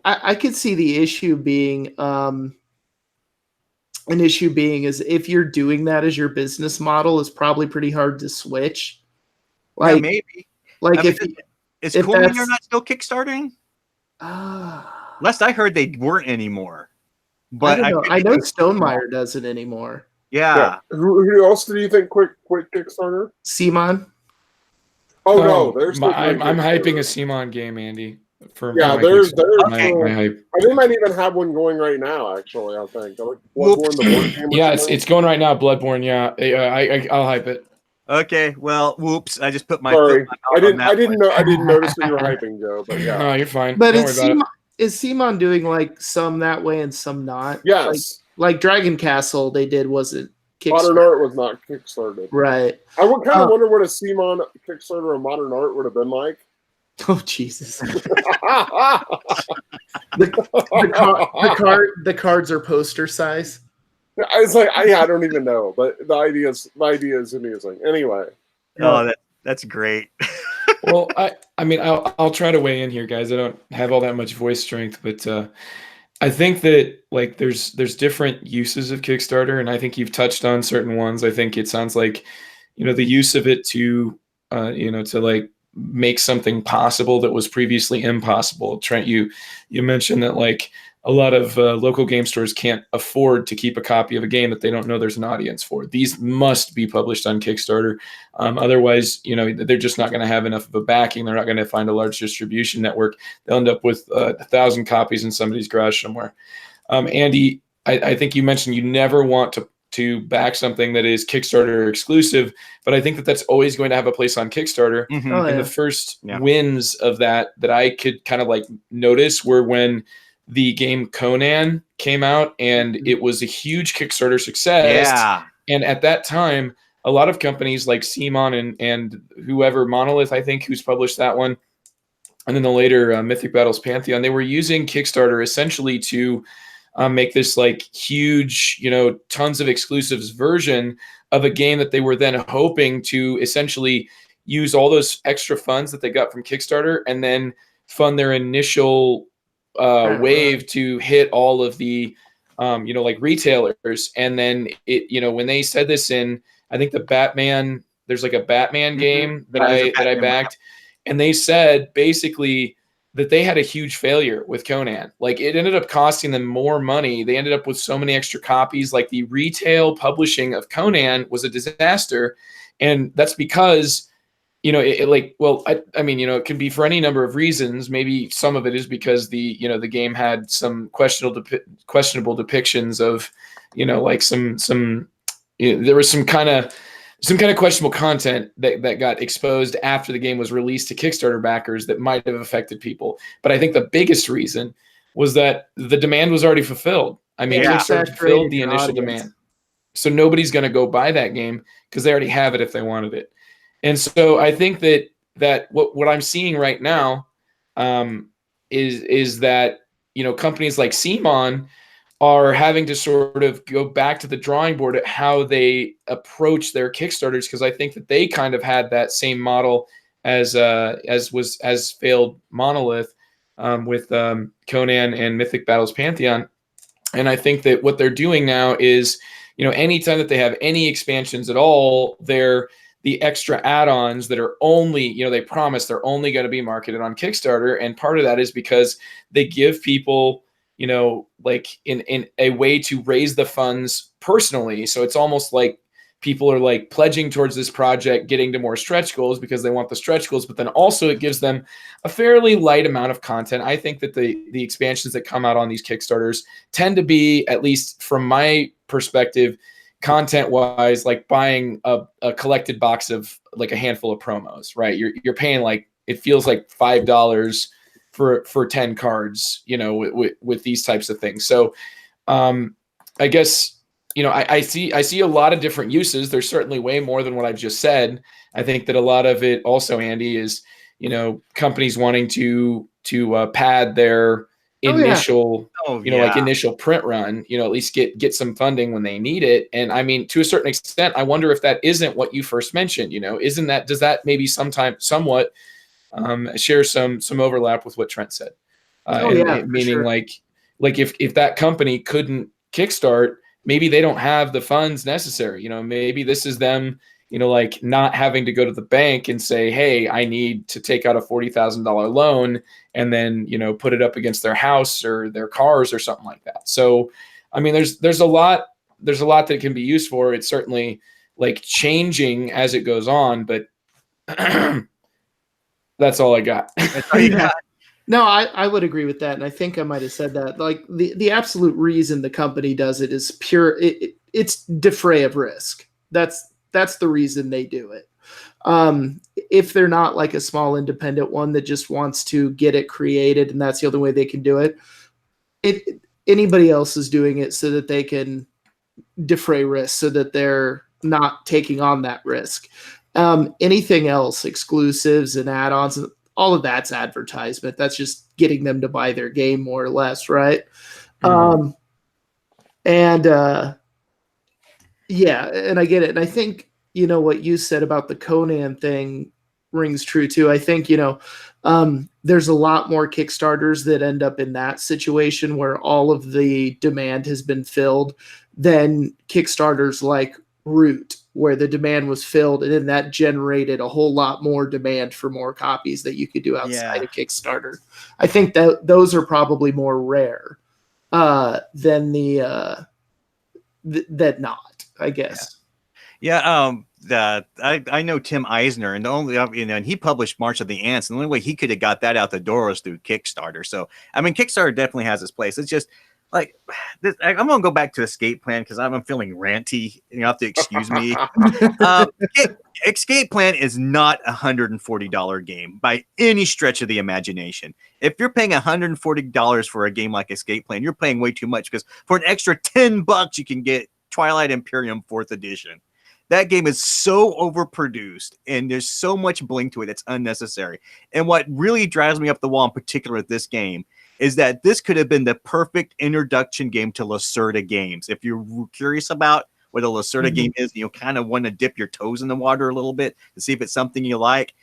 I could see the issue being is if you're doing that as your business model, it's probably pretty hard to switch. Like maybe. Like is Cool Minion not still kickstarting? Last I heard they weren't anymore. But I know Stonemeyer doesn't anymore. Yeah. Who else do you think quit Kickstarter? Simon. Oh no, there's I'm hyping a Simon game, Andy. There's my hype. They might even have one going right now. Actually, I think. Like Bloodborne, the board game. Yeah, it's going right now. Bloodborne. Yeah, I'll hype it. Okay, well, whoops! I just put my. Sorry, I didn't notice that you were hyping, Joe. But yeah, no, you're fine. But is Simon doing like some that way and some not? Yes. Like Dragon Castle, they did wasn't Kickstarter. Modern Art was not Kickstarted. Right. I would kind of wonder what a Simon Kickstarter of Modern Art would have been like. Oh Jesus! The cards are poster size. It's like I don't even know, but the idea is amusing. Anyway. Oh, that's great. Well, I mean, I'll try to weigh in here, guys. I don't have all that much voice strength, but I think that like there's different uses of Kickstarter, and I think you've touched on certain ones. I think it sounds like, the use of it to, to like make something possible that was previously impossible. Trent, you mentioned that like a lot of local game stores can't afford to keep a copy of a game that they don't know there's an audience for. These must be published on Kickstarter. Otherwise, they're just not going to have enough of a backing. They're not going to find a large distribution network. They'll end up with 1,000 copies in somebody's garage somewhere. Andy, I think you mentioned you never want to back something that is Kickstarter exclusive, but I think that that's always going to have a place on Kickstarter. Mm-hmm. And the first wins of that I could kind of like notice were when the game Conan came out, and it was a huge Kickstarter success. Yeah. And at that time, a lot of companies like Simon and whoever, Monolith, I think, who's published that one, and then the later Mythic Battles Pantheon, they were using Kickstarter essentially to make this like huge, tons of exclusives version of a game that they were then hoping to essentially use all those extra funds that they got from Kickstarter and then fund their initial wave to hit all of the, like retailers. And then when they said this in, I think there's like a Batman game that I backed, and they said basically that they had a huge failure with Conan. Like it ended up costing them more money. They ended up with so many extra copies. Like the retail publishing of Conan was a disaster. And that's because, it can be for any number of reasons. Maybe some of it is because the game had some questionable depictions of, like there was some kind of some kind of questionable content that got exposed after the game was released to Kickstarter backers that might have affected people. But I think the biggest reason was that the demand was already fulfilled. I mean, Yeah. Kickstarter fulfilled the initial demand. So nobody's going to go buy that game because they already have it if they wanted it. And so I think that what I'm seeing right now is that, you know, companies like CMON are having to sort of go back to the drawing board at how they approach their Kickstarters, because I think that they kind of had that same model as failed Monolith with Conan and Mythic Battles Pantheon. And I think that what they're doing now is, you know, anytime that they have any expansions at all, they're the extra add-ons that are only, you know, they promise they're only going to be marketed on Kickstarter. And part of that is because they give people, you know, like in a way to raise the funds personally. So it's almost like people are like pledging towards this project, getting to more stretch goals because they want the stretch goals, but then also it gives them a fairly light amount of content. I think that the expansions that come out on these Kickstarters tend to be, at least from my perspective, content wise, like buying a collected box of like a handful of promos, right? You're paying like, it feels like $5 for 10 cards, you know, with these types of things. So I guess, you know, I see a lot of different uses. There's certainly way more than what I've just said. I think that a lot of it also, Andy, is, you know, companies wanting to pad their initial, like initial print run, you know, at least get some funding when they need it. And I mean, to a certain extent, I wonder if that isn't what you first mentioned, you know, does that maybe somewhat share some overlap with what Trent said? Meaning sure. like if that company couldn't kickstart, maybe they don't have the funds necessary. You know, maybe this is them, you know, like not having to go to the bank and say, hey, I need to take out a $40,000 loan and then, you know, put it up against their house or their cars or something like that. So, I mean, there's a lot that can be used for. It's certainly like changing as it goes on, but that's all I got. That's all you got. No, I would agree with that. And I think I might have said that. Like the absolute reason the company does it is pure. It's defray of risk. That's the reason they do it. If they're not like a small independent one that just wants to get it created and that's the only way they can do it, anybody else is doing it so that they can defray risk, so that they're not taking on that risk. Anything else, exclusives and add-ons, all of that's advertisement. That's just getting them to buy their game more or less, right? Mm-hmm. And I get it. And I think, you know, what you said about the Conan thing rings true too. I think, you know, there's a lot more Kickstarters that end up in that situation where all of the demand has been filled than Kickstarters like Root, where the demand was filled and then that generated a whole lot more demand for more copies that you could do outside of Kickstarter. I think that those are probably more rare than that not, I guess. I know Tim Eisner, and the only, you know, and he published March of the Ants, and the only way he could have got that out the door was through Kickstarter. So, I mean, Kickstarter definitely has its place. It's just like this, I'm going to go back to Escape Plan because I'm feeling ranty. You have to excuse me. Escape Plan is not a $140 game by any stretch of the imagination. If you're paying $140 for a game like Escape Plan, you're paying way too much, because for an extra $10 you can get Twilight Imperium 4th edition. That game is so overproduced and there's so much bling to it that's unnecessary. And what really drives me up the wall in particular with this game is that this could have been the perfect introduction game to Lacerda games. If you're curious about what a Lacerda game is, you kind of want to dip your toes in the water a little bit to see if it's something you like,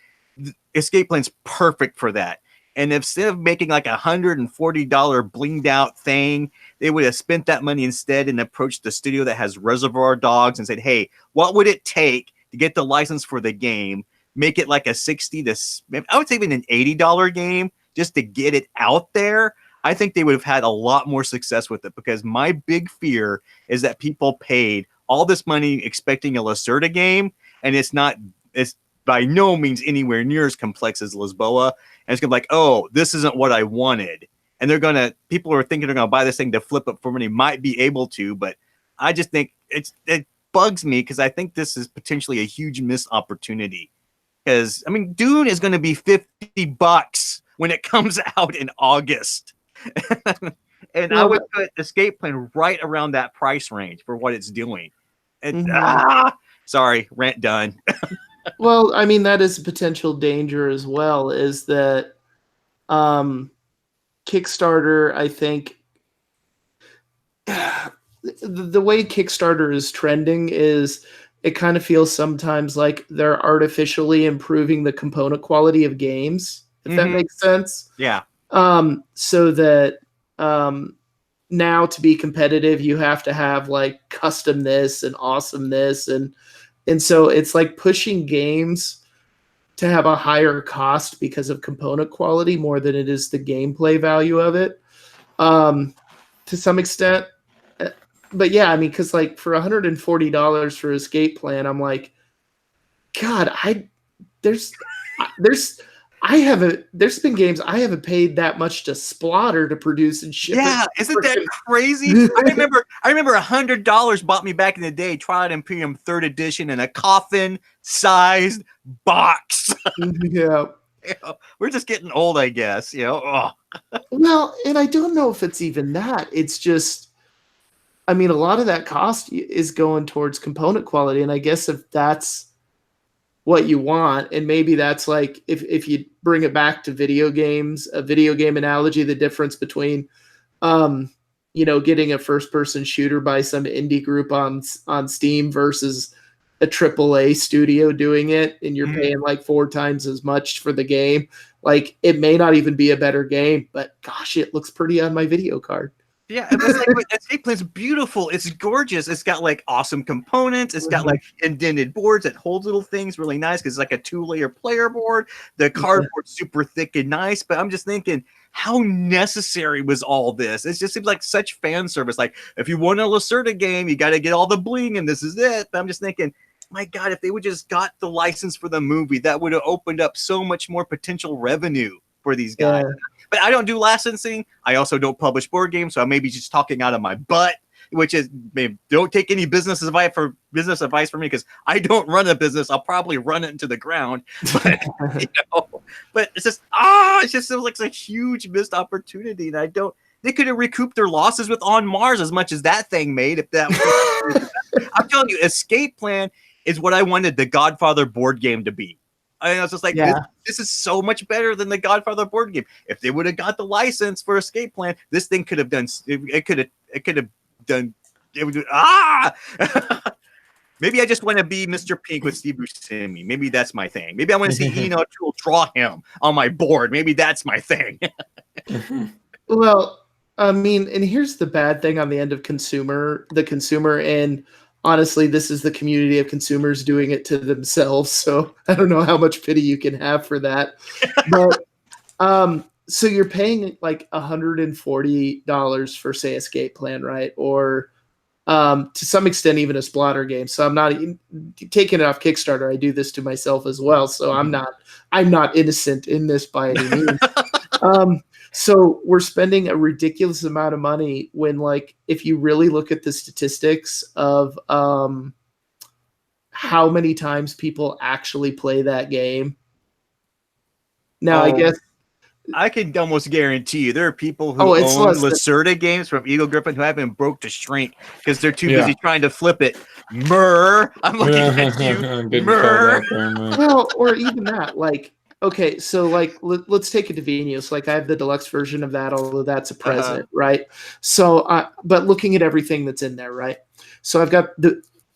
Escape Plan's perfect for that. And instead of making like $140 blinged out thing, they would have spent that money instead and approached the studio that has Reservoir Dogs and said, hey, what would it take to get the license for the game? Make it like a $60 to, I would say even an $80 game just to get it out there. I think they would have had a lot more success with it, because my big fear is that people paid all this money expecting a Lacerda game, and it's by no means anywhere near as complex as Lisboa. And it's going to be like, oh, this isn't what I wanted. And people are thinking they're going to buy this thing to flip it for money, might be able to, but I just think bugs me because I think this is potentially a huge missed opportunity. Because I mean, Dune is going to be $50 when it comes out in August, and I would put Escape Plan right around that price range for what it's doing. And sorry, rant done. Well, I mean, that is a potential danger as well, is that Kickstarter, I think, the way Kickstarter is trending is it kind of feels sometimes like they're artificially improving the component quality of games, if that makes sense. Yeah. So that now to be competitive, you have to have like custom this and awesome this, and so it's like pushing games to have a higher cost because of component quality more than it is the gameplay value of it, to some extent. But yeah, I mean, because like for $140 for Escape Plan, I'm like, God, there's been games I haven't paid that much to Splotter to produce and ship. Yeah, isn't that crazy? I remember $100 bought me back in the day Twilight Imperium 3rd edition in a coffin-sized box. Yeah. We're just getting old, I guess. Well, and I don't know if it's even that. It's just, I mean, a lot of that cost is going towards component quality, and I guess if that's what you want, and maybe that's like if you bring it back to video games, a video game analogy, the difference between getting a first person shooter by some indie group on Steam versus a AAA studio doing it, and you're paying like 4 times as much for the game. Like, it may not even be a better game, but gosh, it looks pretty on my video card. Yeah, it's like Escape Plan's beautiful. It's gorgeous. It's got like awesome components. It's got like indented boards that hold little things really nice because it's like a 2-layer player board. The cardboard's super thick and nice. But I'm just thinking, how necessary was all this? It just seems like such fan service. Like, if you want a Lacerda game, you got to get all the bling, and this is it. But I'm just thinking, my God, if they would just got the license for the movie, that would have opened up so much more potential revenue for these guys. Yeah. But I don't do licensing. I also don't publish board games, so I may be just talking out of my butt, which is, don't take any business advice from me because I don't run a business. I'll probably run it into the ground. But, but it's just, it just feels like a huge missed opportunity. And they could have recouped their losses with On Mars as much as that thing made. If that was, I'm telling you, Escape Plan is what I wanted the Godfather board game to be. I was just like, this is so much better than the Godfather board game. If they would have got the license for Escape Plan, this thing could have done. It could have done. It would. Maybe I just want to be Mr. Pink with Steve Buscemi. Maybe that's my thing. Maybe I want to see Eno Toole draw him on my board. Maybe that's my thing. Well, I mean, and here's the bad thing on the end of the consumer, and honestly, this is the community of consumers doing it to themselves. So I don't know how much pity you can have for that. But so you're paying like $140 for, say, Escape Plan, right? Or to some extent, even a Splotter game. So I'm not taking it off Kickstarter. I do this to myself as well. So I'm not innocent in this by any means. So we're spending a ridiculous amount of money when, like, if you really look at the statistics of how many times people actually play that game. Now, I guess I can almost guarantee you there are people who own Lacerda games from Eagle Griffin who haven't broke to shrink because they're too busy trying to flip it. I'm looking at you. Well, or even that, like, okay, so like let's take it to Venus. Like, I have the deluxe version of that, although that's a present, right? So, but looking at everything that's in there, right? So I've got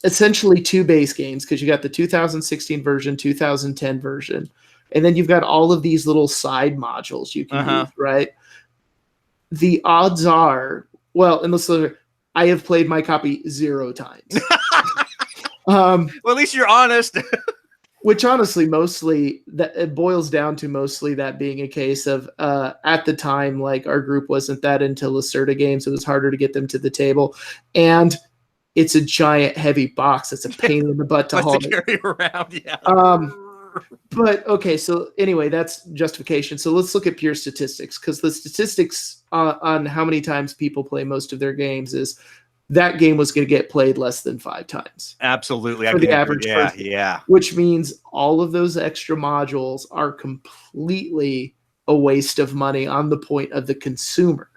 essentially 2 base games because you got the 2016 version, 2010 version, and then you've got all of these little side modules you can use, right? The odds are, well, I have played my copy 0 times. Well, at least you're honest. Which honestly, mostly that it boils down to mostly that being a case of at the time, like, our group wasn't that into Lacerda games. It was harder to get them to the table, and it's a giant heavy box. It's a pain in the butt to haul carry around. Yeah. But okay, so anyway, that's justification. So let's look at pure statistics, because the statistics on how many times people play most of their games is that game was going to get played less than 5 times. Absolutely. For the average person. Yeah. Which means all of those extra modules are completely a waste of money on the point of the consumer.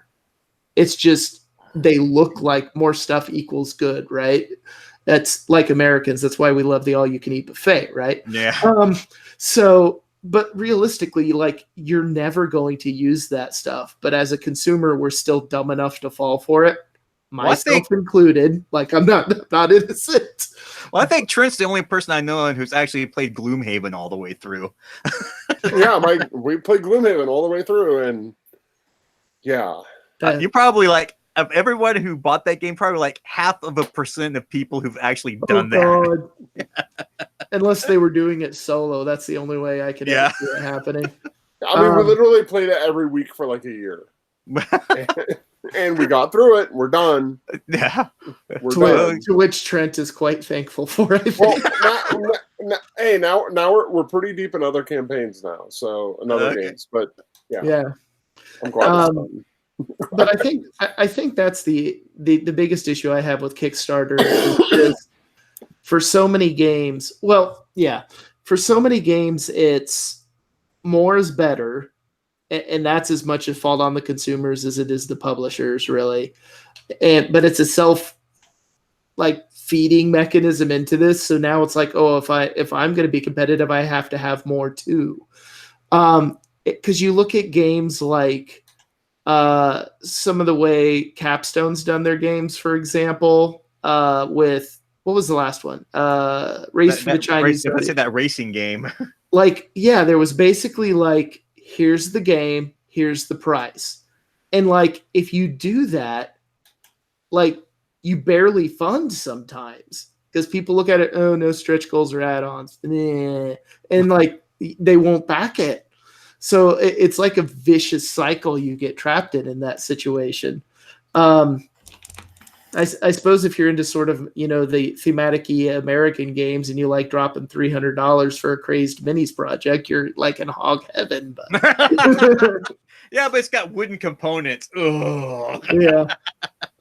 It's just, they look like more stuff equals good, right? That's like Americans. That's why we love the all-you-can-eat buffet, right? Yeah. But realistically, like, you're never going to use that stuff. But as a consumer, we're still dumb enough to fall for it. Myself included. Like, I'm not innocent. Well, I think Trent's the only person I know who's actually played Gloomhaven all the way through. Yeah, we played Gloomhaven all the way through, and yeah. You probably, like, of everyone who bought that game, probably like 0.5% of people who've actually done that. Unless they were doing it solo. That's the only way I could see it happening. I mean, we literally played it every week for like a year. And we got through it. We're done. Yeah. We're done. To which Trent is quite thankful for, I think. Well, now we're pretty deep in other campaigns now. So, in other games. But, yeah. I'm glad it's done. But I think that's the biggest issue I have with Kickstarter is for so many games. Well, yeah, for so many games, it's more is better, and that's as much a fault on the consumers as it is the publishers, really. But it's a feeding mechanism into this. So now it's like, oh, if I'm going to be competitive, I have to have more too. Because you look at games like. Some of the way Capstone's done their games, for example, with what was the last one? Race for the Chinese. Let's say that racing game. There was basically like, here's the game, here's the price, and like if you do that, like you barely fund sometimes because people look at it, oh no, stretch goals or add-ons, and like they won't back it. So it's like a vicious cycle you get trapped in that situation. I suppose if you're into sort of, the thematic-y American games and you like dropping $300 for a Crazed Minis project, you're like in hog heaven. But yeah, but it's got wooden components. Ugh. Yeah.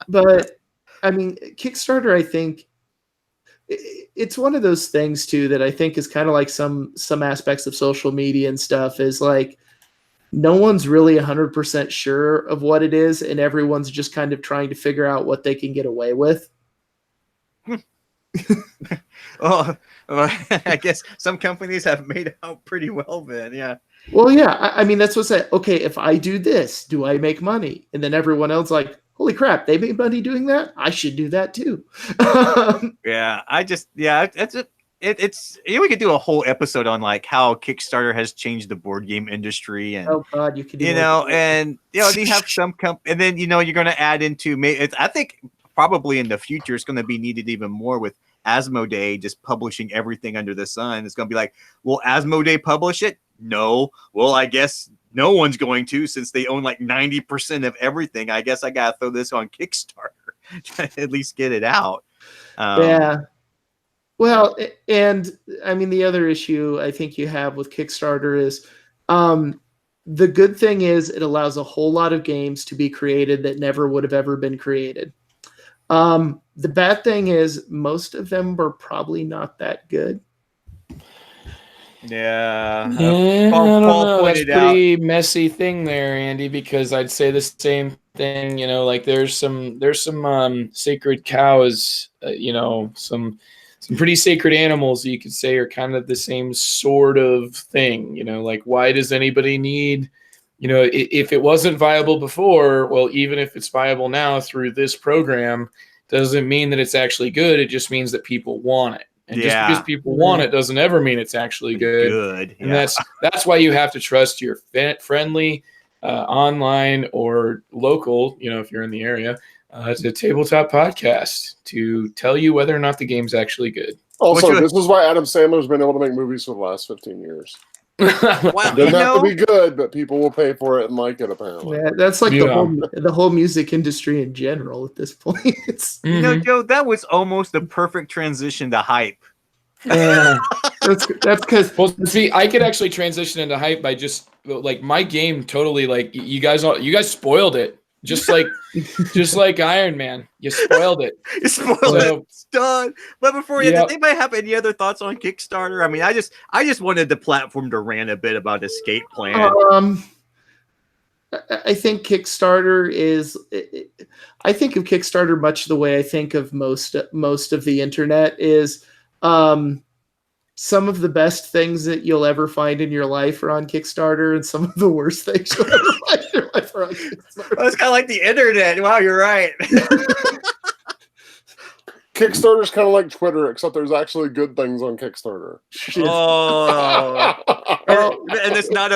But, I mean, Kickstarter, I think, it's one of those things too that I think is kind of like some aspects of social media and stuff is like no one's really 100% sure of what it is, and everyone's just kind of trying to figure out what they can get away with. Well, I guess some companies have made out pretty well then, yeah. Well, yeah, I mean that's what's that. Okay, if I do this, do I make money? And then everyone else like, holy crap, they made money doing that? I should do that too. It's we could do a whole episode on like how Kickstarter has changed the board game industry, and oh god, you could and you have some and then you're going to add into I think probably in the future it's going to be needed even more with Asmodee just publishing everything under the sun. It's going to be like, will Asmodee publish it? No. Well, I guess no one's going to, since they own like 90% of everything. I guess I got to throw this on Kickstarter to at least get it out. Yeah. Well, and I mean, the other issue I think you have with Kickstarter is the good thing is it allows a whole lot of games to be created that never would have ever been created. The bad thing is most of them were probably not that good. Yeah, I don't know. That's a pretty messy thing there, Andy, because I'd say the same thing. Like there's some sacred cows, some pretty sacred animals you could say are kind of the same sort of thing. Like why does anybody need, if it wasn't viable before, well, even if it's viable now through this program, doesn't mean that it's actually good. It just means that people want it. And just because people want it doesn't ever mean it's actually good. And that's why you have to trust your friendly online or local, if you're in the area, to Tabletop Podcast to tell you whether or not the game's actually good. Also, this is why Adam Sandler's been able to make movies for the last 15 years. Wow, it doesn't have to be good, but people will pay for it and like it, apparently. Yeah, that's like the whole music industry in general at this point. Joe, that was almost the perfect transition to hype. Yeah, that's because see, I could actually transition into hype by just like my game totally like you guys spoiled it just like Iron Man. You spoiled it. You spoiled it. It's done. But before you, does anybody have any other thoughts on Kickstarter? I mean, I just wanted the platform to rant a bit about Escape Plan. I think Kickstarter is. I think of Kickstarter much the way I think of most of the internet is. Some of the best things that you'll ever find in your life are on Kickstarter, and some of the worst things you'll ever find in your life are on Kickstarter. Well, it's kind of like the internet. Wow, you're right. Kickstarter's kind of like Twitter, except there's actually good things on Kickstarter. Oh, and it's not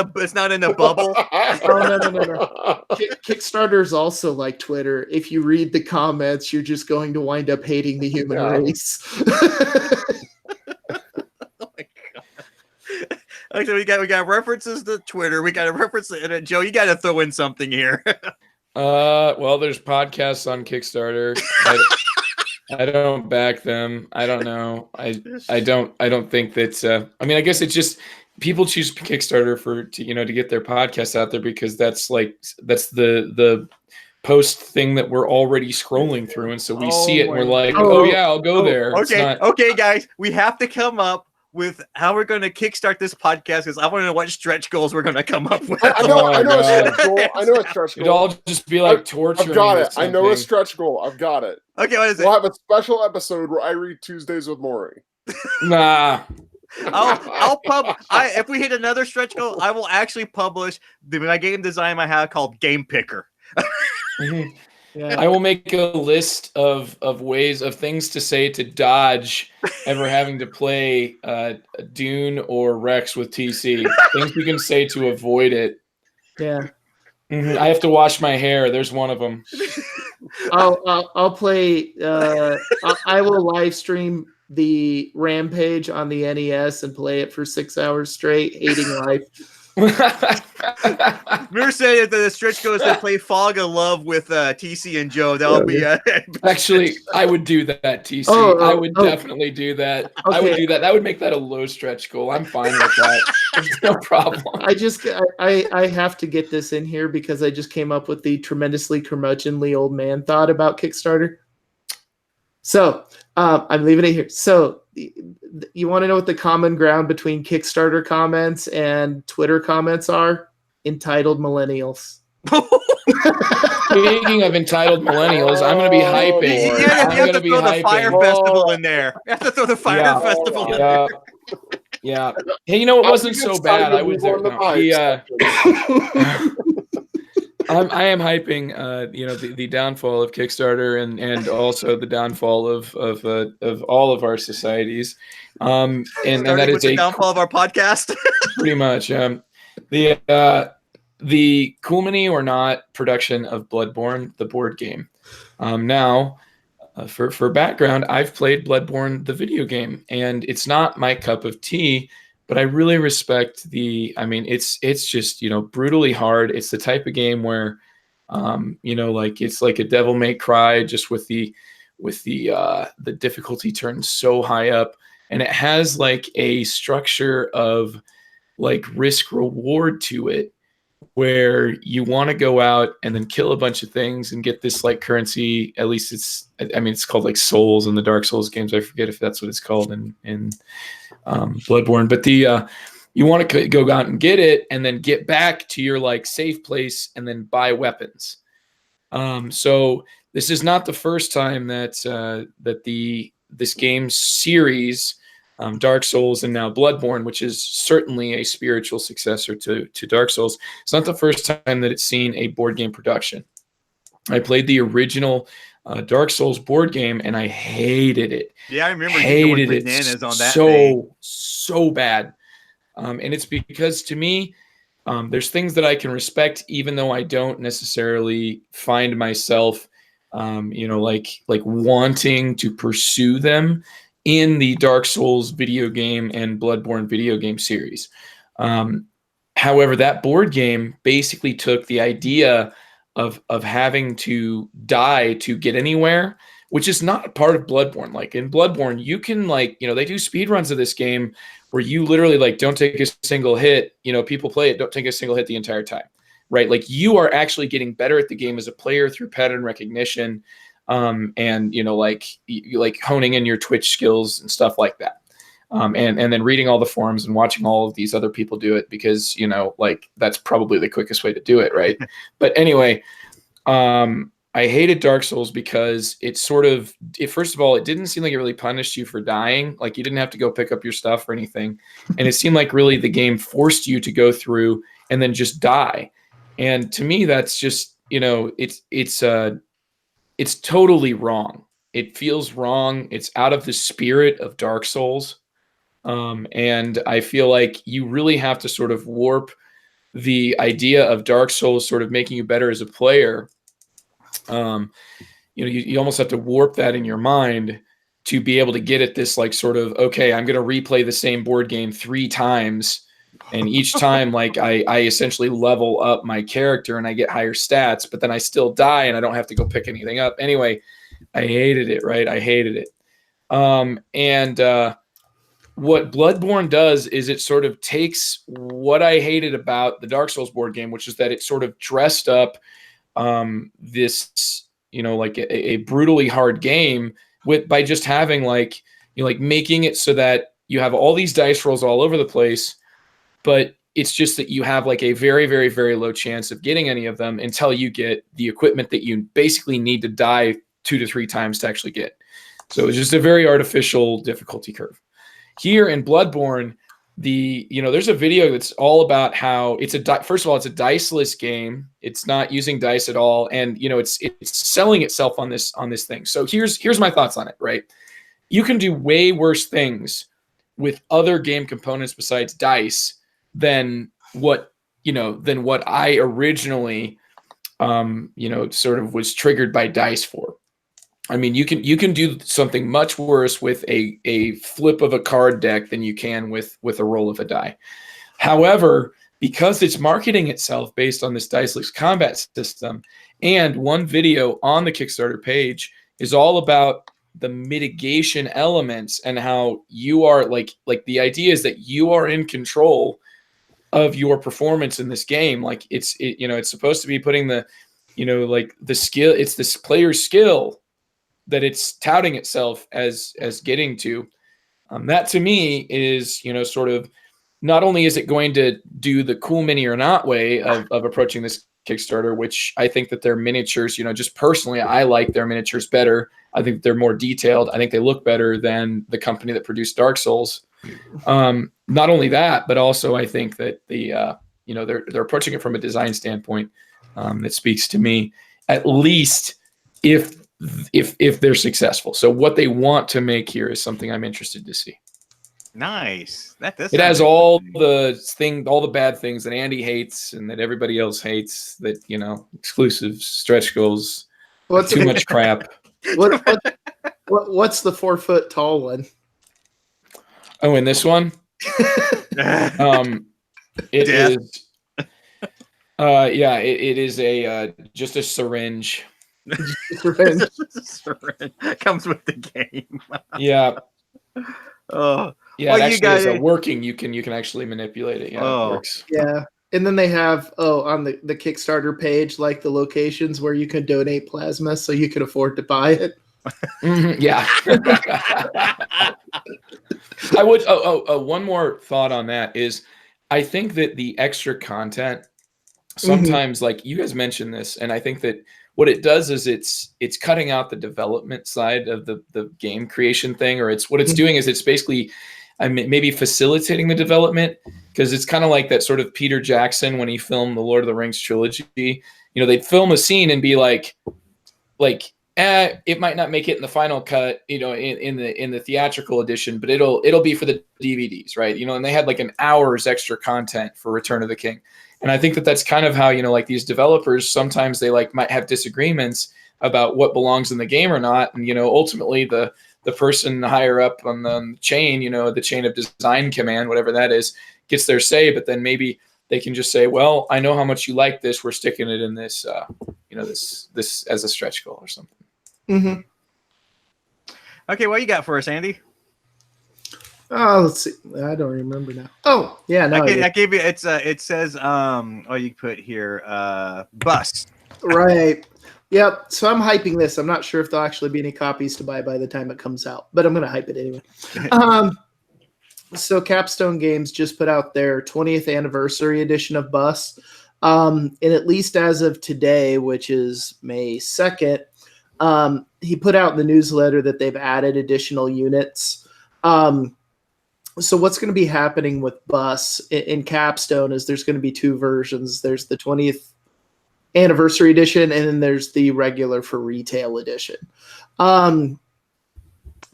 in a bubble. Oh no. Kickstarter is also like Twitter. If you read the comments, you're just going to wind up hating the human race. Okay, we got references to Twitter. We got a reference to internet. Joe, you got to throw in something here. Well, there's podcasts on Kickstarter. I don't back them. I don't know. I don't think that. I mean, I guess it's just people choose Kickstarter to get their podcasts out there because that's the post thing that we're already scrolling through, and so we see it and we're like, oh yeah, I'll go there. Okay, guys, we have to come up with how we're going to kickstart this podcast because I want to know what stretch goals we're going to come up with. I know a stretch goal. It'd all just be like torture. I've got it. I know a stretch goal. I've got it. Okay, what is it? We'll have a special episode where I read Tuesdays with Maury. Nah. If we hit another stretch goal, I will actually publish my game design I have called Game Picker. Mm-hmm. Yeah. I will make a list of ways of things to say to dodge ever having to play Dune or Rex with TC. Things you can say to avoid it. Yeah. Mm-hmm. I have to wash my hair. There's one of them. I'll play. I will live stream the Rampage on the NES and play it for 6 hours straight, hating life. We're saying that the stretch goes to play Fog of Love with TC and Joe. That'll be actually, I would do that, TC. I would definitely do that. Okay. I would do that. That would make that a low stretch goal. I'm fine with that. There's no problem. I have to get this in here because I just came up with the tremendously curmudgeonly old man thought about Kickstarter. So I'm leaving it here. So you want to know what the common ground between Kickstarter comments and Twitter comments are? Entitled millennials. Speaking of entitled millennials, I'm going to be hyping. You have to throw the Fire Festival in there. You have to throw the Fire Festival in there. Yeah. Hey, it wasn't so bad. I was there. I am hyping, the downfall of Kickstarter and also the downfall of all of our societies, and that is the downfall of our podcast. Pretty much, the Cool Mini or Not production of Bloodborne, the board game. Now, for background, I've played Bloodborne, the video game, and it's not my cup of tea. But I really respect it's just, brutally hard. It's the type of game where, it's like a Devil May Cry, just with the difficulty turned so high up. And it has like a structure of like risk reward to it, where you want to go out and then kill a bunch of things and get this like currency. At least it's called like souls in the Dark Souls games. I forget if that's what it's called in Bloodborne, but you want to go out and get it and then get back to your like safe place and then buy weapons. So this is not the first time that this game series, Dark Souls and now Bloodborne, which is certainly a spiritual successor to Dark Souls. It's not the first time that it's seen a board game production. I played the original Dark Souls board game and I hated it. Yeah, I remember you going bananas on that. So bad. And it's because to me, there's things that I can respect, even though I don't necessarily find myself, like wanting to pursue them in the Dark Souls video game and Bloodborne video game series. However, that board game basically took the idea of having to die to get anywhere, which is not part of Bloodborne. Like in Bloodborne, you can they do speed runs of this game where you literally don't take a single hit. People play it, don't take a single hit the entire time. right? Like you are actually getting better at the game as a player through pattern recognition, and like honing in your Twitch skills and stuff like that. And then reading all the forums and watching all of these other people do it, because like that's probably the quickest way to do it, right? But anyway, I hated Dark Souls because first of all, it didn't seem like it really punished you for dying. Like you didn't have to go pick up your stuff or anything. And it seemed like really the game forced you to go through and then just die. And to me, that's just, it's totally wrong. It feels wrong. It's out of the spirit of Dark Souls. And I feel like you really have to sort of warp the idea of Dark Souls sort of making you better as a player. You almost have to warp that in your mind to be able to get at this, like, sort of, okay, I'm going to replay the same board game 3 times. And each time, like, I essentially level up my character and I get higher stats, but then I still die and I don't have to go pick anything up. Anyway, I hated it, right? I hated it. What Bloodborne does is it sort of takes what I hated about the Dark Souls board game, which is that it sort of dressed up this, like a brutally hard game by just having like making it so that you have all these dice rolls all over the place, but it's just that you have like a very, very, very low chance of getting any of them until you get the equipment that you basically need to die 2 to 3 times to actually get. So it's just a very artificial difficulty curve. Here in Bloodborne, there's a video that's all about how first of all, it's a diceless game. It's not using dice at all. And, it's selling itself on this thing. So here's my thoughts on it, right? You can do way worse things with other game components besides dice than what I originally, sort of was triggered by dice for. I mean, you can do something much worse with a flip of a card deck than you can with a roll of a die. However, because it's marketing itself based on this diceless combat system, and one video on the Kickstarter page is all about the mitigation elements and how you are like the idea is that you are in control of your performance in this game. Like it's supposed to be putting the the skill, it's this player's skill that it's touting itself as getting to. That to me is, sort of, not only is it going to do the cool mini or not way of approaching this Kickstarter, which I think that their miniatures, just personally, I like their miniatures better. I think they're more detailed. I think they look better than the company that produced Dark Souls. Not only that, but also I think that they're approaching it from a design standpoint that speaks to me, at least if they're successful. So what they want to make here is something I'm interested to see. Nice. It has all the bad things that Andy hates and that everybody else hates. That exclusive stretch goals, too much crap. What's the 4 foot tall one? Oh, in this one, it is. It is just a syringe. Syringe comes with the game. Yeah. Oh. Yeah, well, it actually is working. You can actually manipulate it. Yeah, it works. Yeah. And then they have on the Kickstarter page, like the locations where you can donate plasma so you can afford to buy it. Mm-hmm, yeah. I would one more thought on that is I think that the extra content sometimes, like you guys mentioned this, and I think that what it does is it's cutting out the development side of the game creation thing, or it's doing is it's basically maybe facilitating the development, because it's kind of like that sort of Peter Jackson when he filmed the Lord of the Rings trilogy. They'd film a scene and be like it might not make it in the final cut, in the theatrical edition, but it'll be for the DVDs, right? And they had like an hour's extra content for Return of the King. And I think that that's kind of how, like these developers, sometimes they might have disagreements about what belongs in the game or not. And, ultimately the person higher up on the chain, the chain of design command, whatever that is, gets their say, but then maybe they can just say, well, I know how much you like this. We're sticking it in this, this as a stretch goal or something. Mm-hmm. Okay. What you got for us, Andy? Oh, let's see. I don't remember now. Oh, yeah, no, I gave you. It says oh, you put here bus. right. Yep. So I'm hyping this. I'm not sure if there'll actually be any copies to buy by the time it comes out, but I'm going to hype it anyway. So Capstone Games just put out their 20th anniversary edition of Bus. And at least as of today, which is May 2nd, he put out in the newsletter that they've added additional units. So what's going to be happening with Bus in Capstone is there's going to be two versions. There's the 20th anniversary edition, and then there's the regular for retail edition.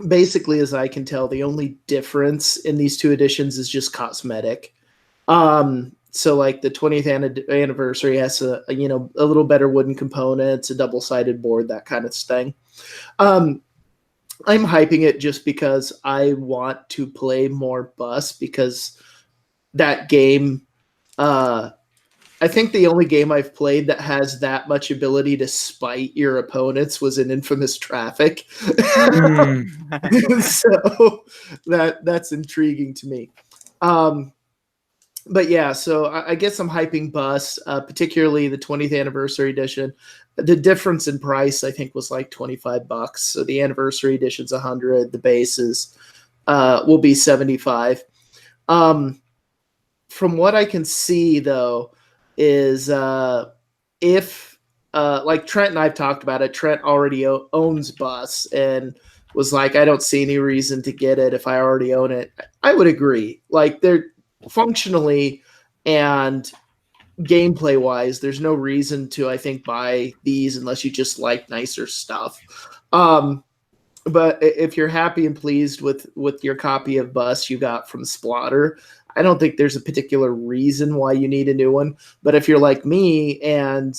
Basically, as I can tell, the only difference in these two editions is just cosmetic. So like the 20th anniversary has a little better wooden components, a double-sided board, that kind of thing. I'm hyping it just because I want to play more Bus, because that game, I think the only game I've played that has that much ability to spite your opponents was in Infamous Traffic. So that's intriguing to me. But yeah, so I guess I'm hyping Bus, particularly the 20th anniversary edition. The difference in price, I think, was like $25. So the anniversary edition's $100. The base will be $75. From what I can see, though, is if like Trent and I've talked about it, Trent already owns Bus and was like, I don't see any reason to get it if I already own it. I would agree. Like, they're functionally and gameplay wise, there's no reason to, I think, buy these unless you just like nicer stuff. But if you're happy and pleased with your copy of Bus you got from Splotter, I don't think there's a particular reason why you need a new one. But if you're like me and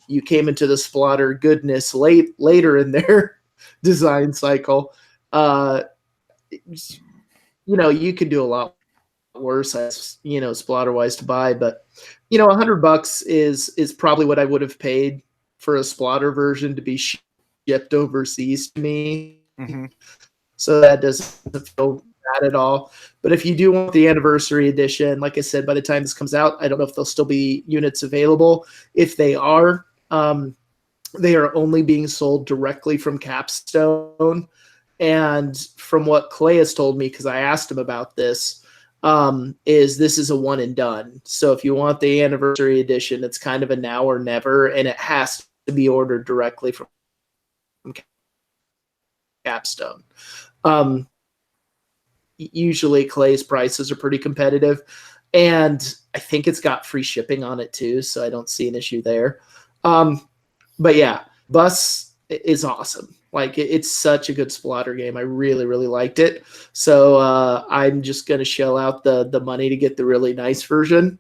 you came into the Splotter goodness later in their design cycle, you can do a lot worse as Splotter wise to buy. But $100 is probably what I would have paid for a Splotter version to be shipped overseas to me. Mm-hmm. So that doesn't feel bad at all. But if you do want the anniversary edition, like I said, by the time this comes out, I don't know if there'll still be units available. If they are only being sold directly from Capstone. And from what Clay has told me, because I asked him about this, this is a one and done. So if you want the anniversary edition, it's kind of a now or never, and it has to be ordered directly from Capstone. Usually Clay's prices are pretty competitive, and I think it's got free shipping on it too, so I don't see an issue there. But yeah, Bus is awesome. Like, it's such a good Splotter game. I really, really liked it. So I'm just going to shell out the money to get the really nice version.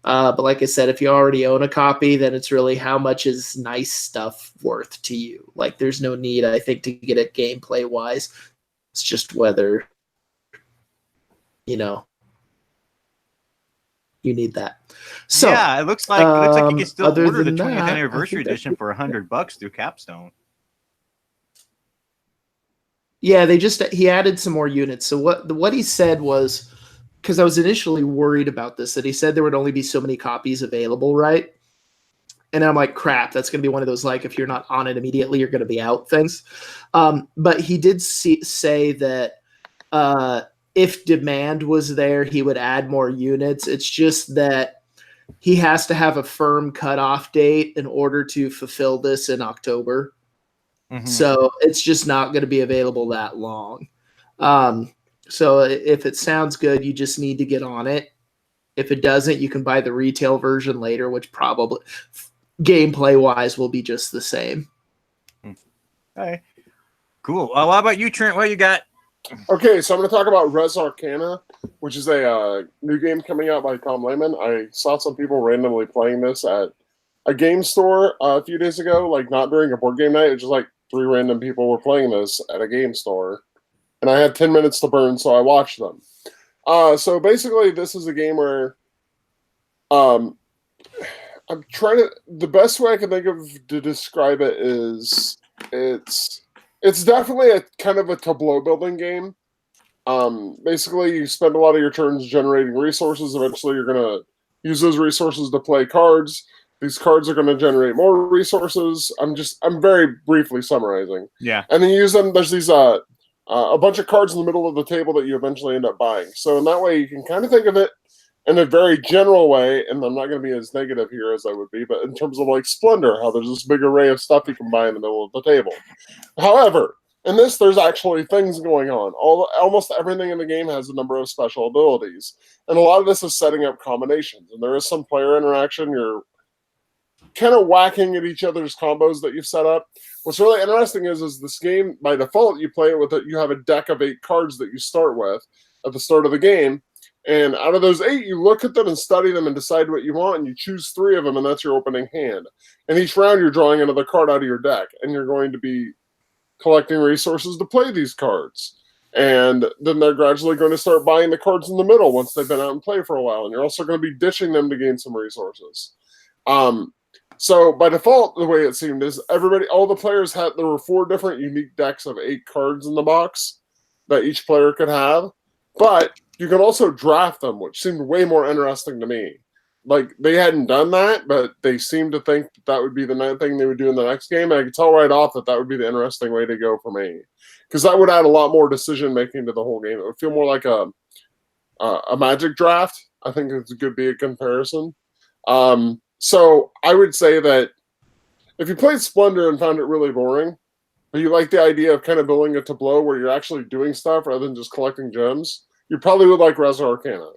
But like I said, if you already own a copy, then it's really how much is nice stuff worth to you. Like, there's no need, I think, to get it gameplay wise. It's just whether, you need that. So yeah, it looks like you can still order the 20th that, anniversary edition for $100 through Capstone. Yeah, he added some more units. So what he said was, because I was initially worried about this, that he said there would only be so many copies available, right? And I'm like, crap, that's going to be one of those, like, if you're not on it immediately, you're going to be out things. But he did say that if demand was there, he would add more units. It's just that he has to have a firm cutoff date in order to fulfill this in October. Mm-hmm. So it's just not going to be available that long. So if it sounds good, you just need to get on it. If it doesn't, you can buy the retail version later, which probably gameplay wise will be just the same. Okay, cool. Well, how about you, Trent? What you got? Okay, so I'm going to talk about Res Arcana, which is a new game coming out by Tom Lehman. I saw some people randomly playing this at a game store a few days ago, like not during a board game night. It was just like 3 random people were playing this at a game store. And I had 10 minutes to burn, so I watched them. So basically, this is a game where I'm trying to... The best way I can think of to describe it is it's definitely a kind of a tableau building game. Basically, you spend a lot of your turns generating resources. Eventually, you're going to use those resources to play cards. These cards are going to generate more resources. I'm very briefly summarizing. Yeah. And then you use them. There's these a bunch of cards in the middle of the table that you eventually end up buying. So in that way, you can kind of think of it in a very general way. And I'm not going to be as negative here as I would be, but in terms of like Splendor, how there's this big array of stuff you can buy in the middle of the table. However, in this, there's actually things going on. Almost everything in the game has a number of special abilities. And a lot of this is setting up combinations. And there is some player interaction. You're kind of whacking at each other's combos that you've set up. What's really interesting is this game, by default, you play it with you have a deck of 8 cards that you start with at the start of the game. And out of those 8, you look at them and study them and decide what you want, and you choose 3 of them, and that's your opening hand. And each round, you're drawing another card out of your deck, and you're going to be collecting resources to play these cards. And then they're gradually going to start buying the cards in the middle once they've been out and play for a while. And you're also going to be ditching them to gain some resources. So by default, the way it seemed is all the players there were 4 different unique decks of 8 cards in the box that each player could have. But you can also draft them, which seemed way more interesting to me. Like, they hadn't done that, but they seemed to think that would be the thing they would do in the next game. And I could tell right off that would be the interesting way to go for me. Because that would add a lot more decision-making to the whole game. It would feel more like a Magic draft. I think it could be a comparison. So I would say that if you played Splendor and found it really boring, but you like the idea of kind of building a tableau where you're actually doing stuff rather than just collecting gems, you probably would like Res Arcana.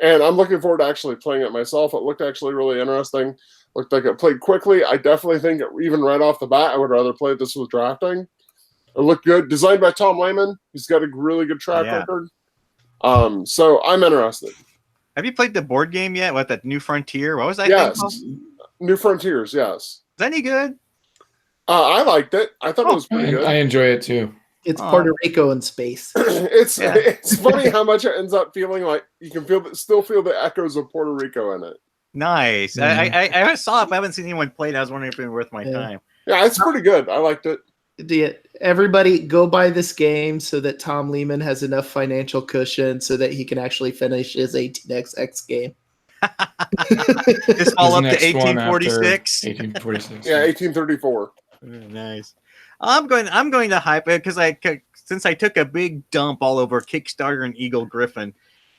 And I'm looking forward to actually playing it myself. It looked actually really interesting. Looked like it played quickly. I definitely think even right off the bat, I would rather play this with drafting. It looked good. Designed by Tom Lehman. He's got a really good track record. So I'm interested. Have you played the board game yet? What, that New Frontier? What was that? Yes. Thing New Frontiers, yes. Is that any good? I liked it. I thought it was pretty good. I enjoy it too. It's Puerto Rico in space. It's funny how much it ends up feeling like you can still feel the echoes of Puerto Rico in it. Nice. I saw it, but I haven't seen anyone play it. I was wondering if it was worth my time. Yeah, it's pretty good. I liked it. Everybody go buy this game so that Tom Lehman has enough financial cushion so that he can actually finish his 18xx game. Just all up to 1846. 1846. Yeah, 1834. Nice. I'm going to hype it because since I took a big dump all over Kickstarter and Eagle Griffin,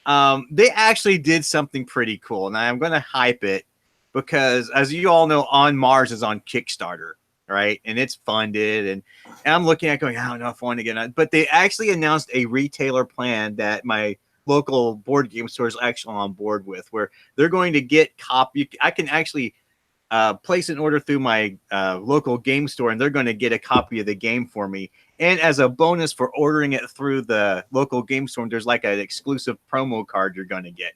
they actually did something pretty cool, and I'm going to hype it because, as you all know, On Mars is on Kickstarter, right? And it's funded, and I'm looking at going, I don't know if I want to get on, but they actually announced a retailer plan that my local board game store is actually on board with, where they're going to get I can actually place an order through my local game store, and they're going to get a copy of the game for me. And as a bonus for ordering it through the local game store, there's like an exclusive promo card you're going to get.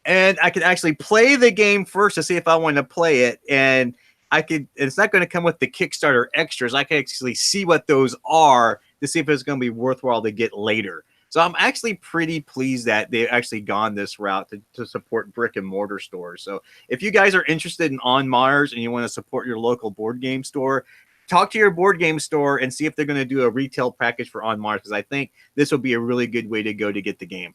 And I can actually play the game first to see if I want to play it. And it's not going to come with the Kickstarter extras. I can actually see what those are to see if it's going to be worthwhile to get later. So I'm actually pretty pleased that they've actually gone this route to support brick and mortar stores. So if you guys are interested in On Mars and you want to support your local board game store, talk to your board game store and see if they're going to do a retail package for On Mars, because I think this will be a really good way to go to get the game.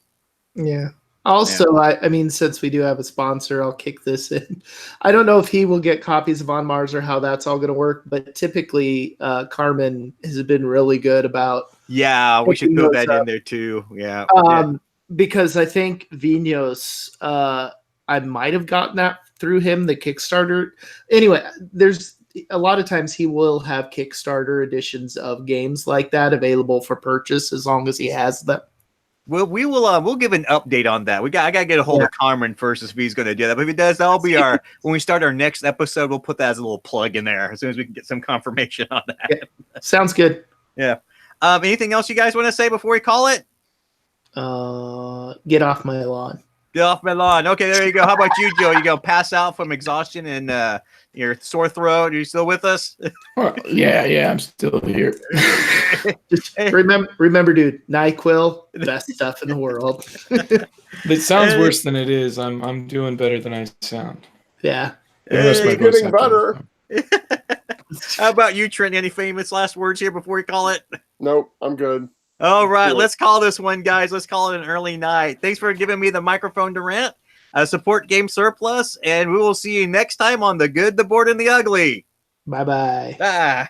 Yeah. Also, I mean, since we do have a sponsor, I'll kick this in. I don't know if he will get copies of On Mars or how that's all going to work, but typically Carmen has been really good about. Yeah, we should throw that in there too. Yeah. Because I think Vinos, I might have gotten that through him, the Kickstarter. Anyway, there's a lot of times he will have Kickstarter editions of games like that available for purchase as long as he has them. Well, we'll give an update on that. I gotta get a hold of Carmen first if he's gonna do that. But if he does, that'll be when we start our next episode, we'll put that as a little plug in there as soon as we can get some confirmation on that. Yeah. Sounds good. Yeah. Anything else you guys want to say before we call it? Get off my lawn. Get off my lawn. Okay, there you go. How about you, Joe? You gonna pass out from exhaustion and your sore throat? Are you still with us? Yeah, I'm still here. Just remember, dude, NyQuil, best stuff in the world. It sounds worse than it is. I'm doing better than I sound. Yeah. You're getting better. How about you, Trent? Any famous last words here before we call it? Nope, I'm good. All right, Cool. let's call this one, guys. Let's call it an early night. Thanks for giving me the microphone to rant. Support Game Surplus, and we will see you next time on The Good, the Bored, and the Ugly. Bye-bye. Bye.